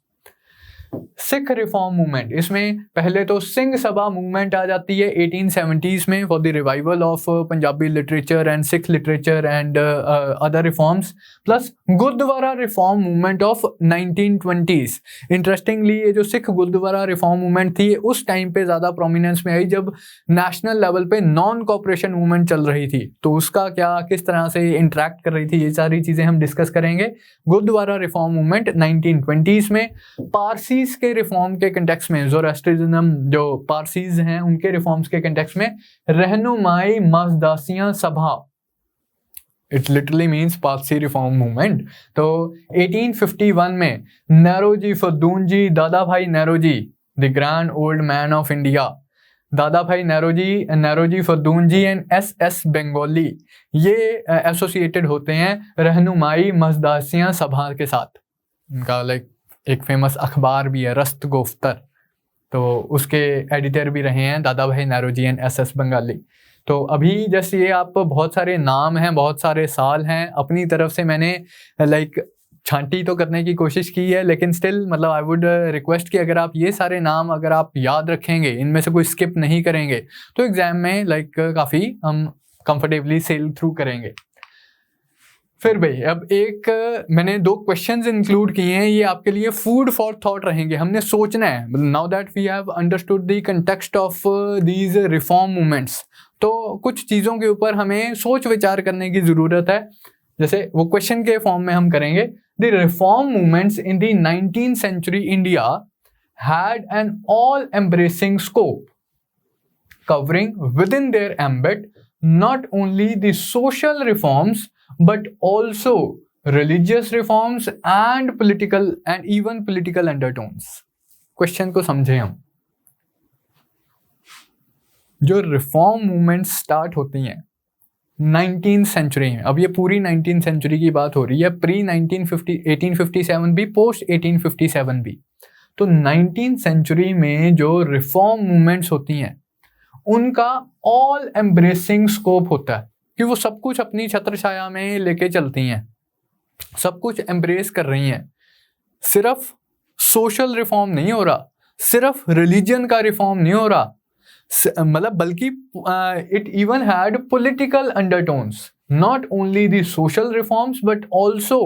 Sikh reform movement, इसमें पहले तो सिंह सभा मूवमेंट आ जाती है 1870s में for the revival of Punjabi literature and Sikh literature and other reforms, plus gurdwara reform movement of 1920s। Interestingly ये जो सिख गुरुद्वारा रिफॉर्म मूवमेंट थी उस टाइम पे ज़्यादा प्रोमिनेंस में आई जब नेशनल लेवल पे नॉन कॉपरेशन मूवमेंट चल रही थी, तो उसका क्या किस तरह से इंटरेक्ट कर रही थी, ये सारी चीज़ें हम डिस्कस करेंगे। गुरुद्वारा रिफॉर्म मूवमेंट 1920s में। पारसी के रिफॉर्म के कंटेक्स्ट में, ज़ोरास्ट्रिज्म जो पारसीज हैं उनके रिफॉर्म्स के कंटेक्स्ट में Rahnumai Mazdayasnan Sabha, it literally means Parsi reform movement. तो 1851 में Naoroji Furdoonji, Dadabhai Naoroji, the grand old man of India, Dadabhai Naoroji Furdoonji and SS Bengali, ये एसोसिएटेड होते हैं रहनुमाई मजदासियां सभा के साथ। उनका लाइक एक फेमस अखबार भी है रस्त गोफ्तर, तो उसके एडिटर भी रहे हैं दादा भाई नेरोजी एंड SS बंगाली। तो अभी जैसे ये आप बहुत सारे नाम हैं, बहुत सारे साल हैं, अपनी तरफ से मैंने लाइक छांटी तो करने की कोशिश की है, लेकिन स्टिल मतलब आई वुड रिक्वेस्ट कि अगर आप ये सारे नाम अगर आप याद रखेंगे, इनमें से कोई स्किप नहीं करेंगे, तो एग्जाम में लाइक काफ़ी हम कंफर्टेबली सेल थ्रू करेंगे। फिर भाई अब एक मैंने 2 क्वेश्चंस इंक्लूड किए हैं, ये आपके लिए फूड फॉर थॉट रहेंगे। हमने सोचना है now that we have understood the context of these reform movements, तो कुछ चीज़ों के ऊपर हमें सोच विचार करने की ज़रूरत है। जैसे वो क्वेश्चन के फॉर्म में हम करेंगे, the reform movements in the 19th century India had an all embracing scope covering within their ambit not only the social reforms but also religious reforms and political and even political undertones. Question को समझे हम। जो reform movement start होती हैं 19th century में, अब ये पूरी 19th सेंचुरी की बात हो रही है, प्री 1857 भी, पोस्ट 1857 भी। तो 19th सेंचुरी में जो रिफॉर्म मूवमेंट्स होती हैं उनका ऑल एम्ब्रेसिंग स्कोप होता है कि वो सब कुछ अपनी छत्र छाया में लेके चलती हैं, सब कुछ एम्ब्रेस कर रही हैं। सिर्फ सोशल रिफॉर्म नहीं हो रहा, सिर्फ रिलीजन का रिफॉर्म नहीं हो रहा, मतलब बल्कि it even had political undertones, not only the social reforms but also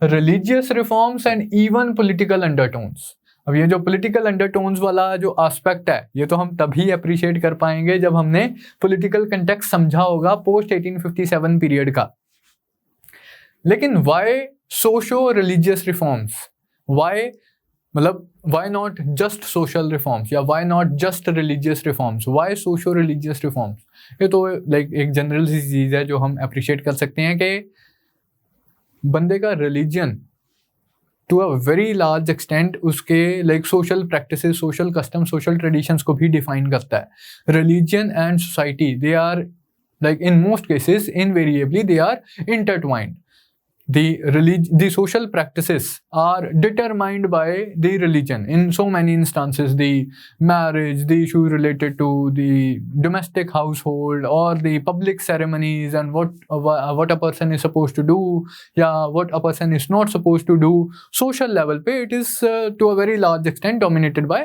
religious reforms and even political undertones. अब ये जो पॉलिटिकल अंडरटोन्स वाला जो एस्पेक्ट है, ये तो हम तभी अप्रिशिएट कर पाएंगे जब हमने पॉलिटिकल कंटेक्स्ट समझा होगा पोस्ट 1857 पीरियड का। लेकिन why socio religious reforms, why not just social reforms या why not just religious reforms, why socio religious reforms? ये तो लाइक एक जनरल सी चीज़ है जो हम अप्रिशिएट कर सकते हैं कि बंदे का religion to a very large extent उसके like social practices, social custom, social traditions को भी डिफाइन करता है। Religion and society, they are like in most cases invariably they are intertwined. The social practices are determined by the religion in so many instances, the marriage, the issue related to the domestic household or the public ceremonies and what a person is supposed to do, what a person is not supposed to do. Social level पे it is to a very large extent dominated by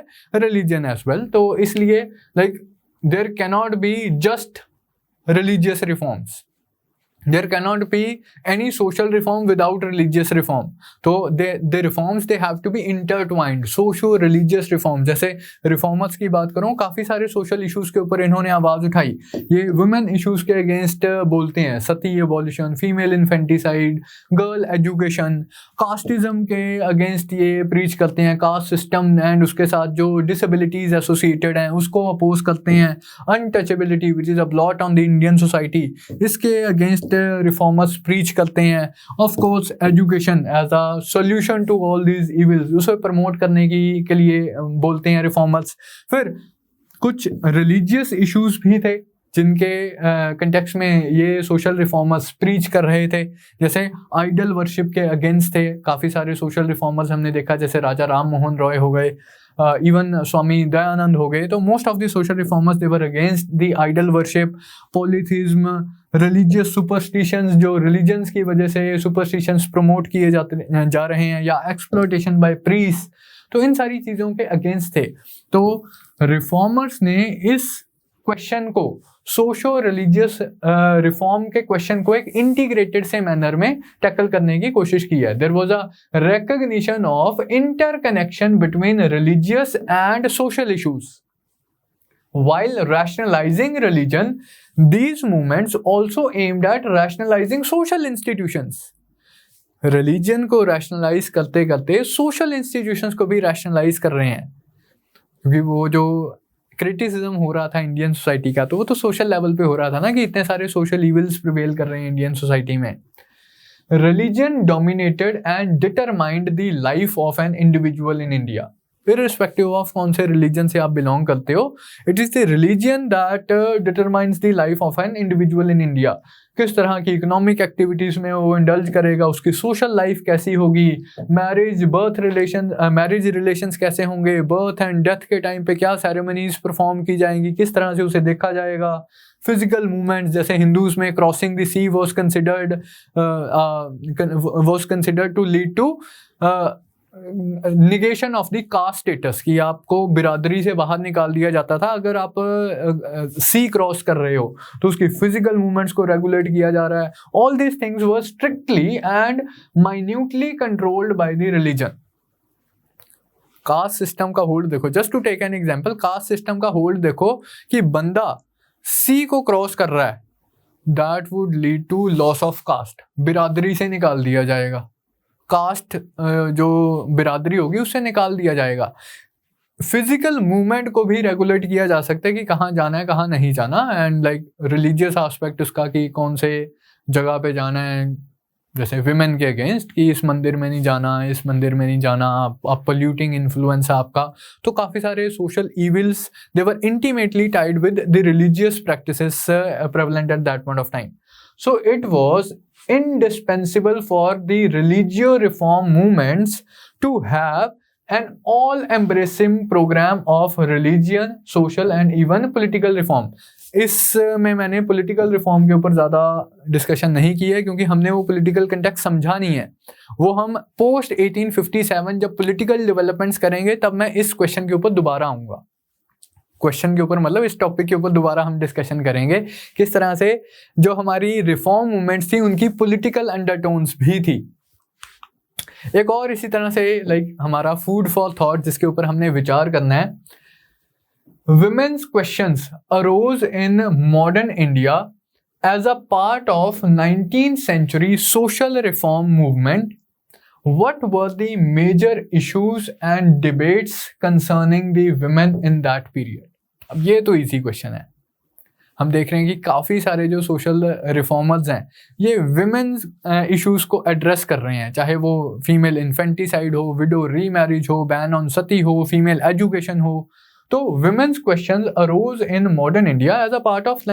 religion as well. तो इसलिए like there cannot be just religious reforms. There cannot be any social reform without religious reform. तो the reforms they have to be intertwined. Socio-religious reform, जैसे reformers की बात करूँ, काफ़ी सारे social issues के ऊपर इन्होंने आवाज़ उठाई। ये वुमेन इश्यूज के अगेंस्ट बोलते हैं, sati abolition, female infanticide, girl education, casteism के अगेंस्ट ये प्रीच करते हैं, कास्ट सिस्टम एंड उसके साथ जो डिसेबिलिटीज एसोसिएटेड हैं उसको अपोज करते हैं, untouchability which is a blot on the Indian society, इसके अगेंस्ट रिफॉर्मर्स प्रीच करते हैं। Of course education as a solution to all these evils, उसे प्रमोट करने के लिए बोलते हैं रिफॉर्मर्स। फिर कुछ रिलीजियस इश्यूज भी थे जिनके कंटेक्स्ट में ये सोशल रिफॉर्मर्स प्रीच कर रहे थे, जैसे आइडल वर्शिप के अगेंस्ट थे काफ़ी सारे सोशल रिफॉर्मर्स हमने देखा, जैसे राजा राम मोहन रॉय हो गए, इवन स्वामी दयानंद हो गए। तो most of the social reformers they were against the idol worship, polytheism, religious superstitions, जो रिलीजन्स की वजह से सुपरस्टिशंस प्रमोट किए जा रहे हैं, या एक्सप्लॉयटेशन बाय प्रीस्ट, तो इन सारी चीज़ों के अगेंस्ट थे। तो रिफॉर्मर्स ने इस क्वेश्चन को, सोशो रिलीजियस रिफॉर्म के क्वेश्चन को एक इंटीग्रेटेड से मैनर में टैकल करने की कोशिश की है। There was a recognition of interconnection between religious and social issues. While rationalizing religion, these movements also aimed at rationalizing social institutions. Religion को rationalize करते करते social institutions को भी rationalize कर रहे हैं, क्योंकि वो जो क्रिटिसिज्म हो रहा था इंडियन सोसाइटी का, तो वो तो सोशल लेवल पे हो रहा था ना, कि इतने सारे सोशल इविल्स प्रिवेल कर रहे हैं इंडियन सोसाइटी में। Religion dominated and determined the life of an individual in India. Irrespective of कौन से रिलीजन से आप बिलोंग करते हो, it is the religion that determines the life of an individual in India. किस तरह की इकोनॉमिक एक्टिविटीज़ में वो इंडल्ज करेगा, उसकी सोशल लाइफ कैसी होगी, मैरिज रिलेशंस कैसे होंगे, बर्थ एंड डेथ के टाइम पे क्या सेरेमनीज परफॉर्म की जाएंगी, किस तरह से उसे देखा जाएगा। फिजिकल मूवमेंट्स, जैसे हिंदूज में crossing the sea was considered to lead to negation of the caste status, कि आपको बिरादरी से बाहर निकाल दिया जाता था अगर आप सी क्रॉस कर रहे हो, तो उसकी फिजिकल मूवमेंट्स को रेगुलेट किया जा रहा है। All these things were strictly and minutely controlled by the religion. Caste system का होल्ड देखो, just to take an example, caste system का होल्ड देखो कि बंदा सी को क्रॉस कर रहा है, that would lead to loss of caste, बिरादरी से निकाल दिया जाएगा, कास्ट जो बिरादरी होगी उससे निकाल दिया जाएगा। फिजिकल मूवमेंट को भी रेगुलेट किया जा सकता है कि कहाँ जाना है कहाँ नहीं जाना, एंड लाइक रिलीजियस एस्पेक्ट उसका कि कौन से जगह पे जाना है, जैसे विमेन के अगेंस्ट कि इस मंदिर में नहीं जाना, इस मंदिर में नहीं जाना, आप पोल्यूटिंग इन्फ्लुएंस है आपका। तो काफ़ी सारे social evils they were intimately tied with the religious practices prevalent at that point of time. So it was indispensable for the religious reform movements to have an all-embracing program of religion, social and even political reform. इसमें मैंने political reform के ऊपर ज़्यादा discussion नहीं की है क्योंकि हमने वो पॉलिटिकल कंटेक्स्ट समझा नहीं है, वो हम पोस्ट 1857 जब पॉलिटिकल डेवलपमेंट्स करेंगे तब मैं इस क्वेश्चन के ऊपर दोबारा आऊँगा। क्वेश्चन के ऊपर मतलब इस टॉपिक के ऊपर दोबारा हम डिस्कशन करेंगे किस तरह से जो हमारी रिफॉर्म मूवमेंट्स थी उनकी पॉलिटिकल अंडरटोन्स भी थी। एक और इसी तरह से लाइक हमारा फूड फॉर थॉट जिसके ऊपर हमने विचार करना है, women's questions arose in modern India as a part of 19th century social reform movement. What were the major issues and debates concerning the women in that period? अब ये तो easy question है। हम देख रहे हैं कि काफ़ी सारे जो सोशल रिफॉर्मर्स हैं ये विमेन्स इश्यूज को एड्रेस कर रहे हैं, चाहे वो फीमेल इन्फेंटिसाइड हो, विडो रीमैरिज हो, बैन ऑन सती हो, फीमेल एजुकेशन हो। तो women's questions arose in modern India as a part of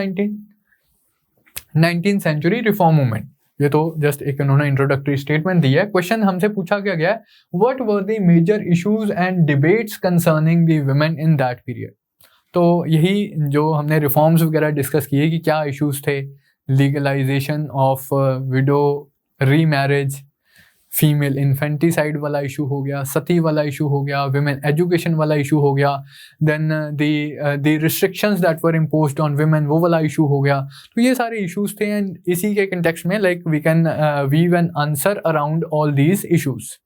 19th century reform movement. ये तो जस्ट एक उन्होंने इंट्रोडक्टरी स्टेटमेंट दी है। क्वेश्चन हमसे पूछा क्या गया है, what were the major issues and debates concerning the women in that period. तो यही जो हमने रिफॉर्म्स वगैरह डिस्कस किए कि क्या इश्यूज थे, legalisation of widow remarriage, female infanticide वाला इशू हो गया, सती वाला इशू हो गया, विमेन एजुकेशन वाला इशू हो गया, then the restrictions that were imposed on women वो वाला इशू हो गया। तो ये सारे इश्यूज थे एंड इसी के कंटेक्स्ट में like we can weave an answer around all these issues.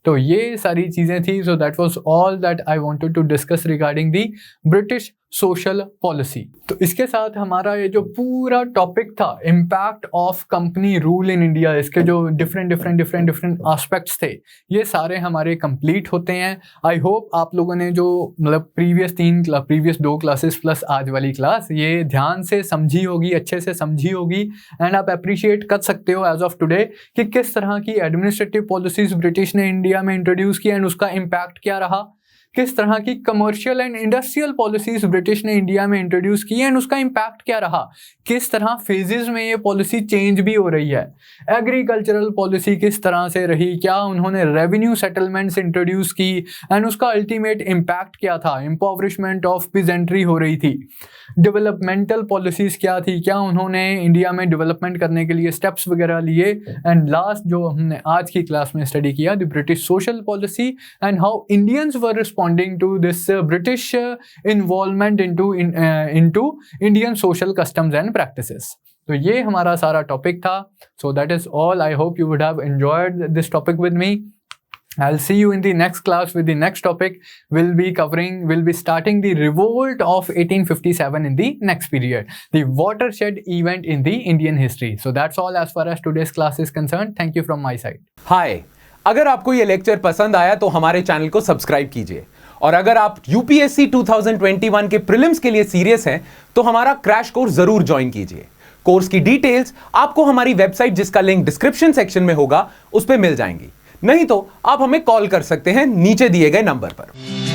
तो ये सारी चीज़ें थी। So that was all that I wanted to discuss regarding the British social policy. तो इसके साथ हमारा ये जो पूरा टॉपिक था impact of company rule in India, इसके जो डिफरेंट एस्पेक्ट्स थे ये सारे हमारे कंप्लीट होते हैं। आई होप आप लोगों ने जो मतलब प्रीवियस 2 क्लासेस प्लस आज वाली क्लास ये ध्यान से समझी होगी, अच्छे से समझी होगी एंड आप अप्रिशिएट कर सकते हो एज ऑफ टुडे कि किस तरह की एडमिनिस्ट्रेटिव पॉलिसीज ब्रिटिश ने इंडिया में इंट्रोड्यूस किया एंड उसका इम्पैक्ट क्या रहा, किस तरह की commercial and industrial policies British ने इंडिया में इंट्रोड्यूस की एंड उसका इम्पैक्ट क्या रहा, किस तरह फेजेस में ये पॉलिसी चेंज भी हो रही है, एग्रीकल्चरल पॉलिसी किस तरह से रही, क्या उन्होंने रेवेन्यू सेटलमेंट्स इंट्रोड्यूस की एंड उसका अल्टीमेट इम्पैक्ट क्या था, इम्पॉवरिशमेंट ऑफ पीजेंट्री हो रही थी, डेवलपमेंटल पॉलिसीज क्या थी, क्या उन्होंने इंडिया में डेवलपमेंट करने के लिए स्टेप्स वगैरह लिए, एंड लास्ट जो हमने आज की क्लास में स्टडी किया the British social policy and how Indians were responding to this British involvement into Indian social customs and practices. तो ये हमारा सारा टॉपिक था. So that is all. I hope you would have enjoyed this topic with me. I'll see you in the next class with the next topic. We'll be starting the revolt of 1857 in the next period, the watershed event in the Indian history. So that's all as far as today's class is concerned. Thank you from my side. Hi. अगर आपको ये lecture पसंद आया तो हमारे channel को subscribe कीजिए, और अगर आप यूपीएससी 2021 के प्रीलिम्स के लिए सीरियस हैं तो हमारा क्रैश कोर्स जरूर ज्वाइन कीजिए. कोर्स की डिटेल्स आपको हमारी वेबसाइट जिसका लिंक डिस्क्रिप्शन सेक्शन में होगा उस पर मिल जाएंगी. नहीं तो आप हमें कॉल कर सकते हैं नीचे दिए गए नंबर पर.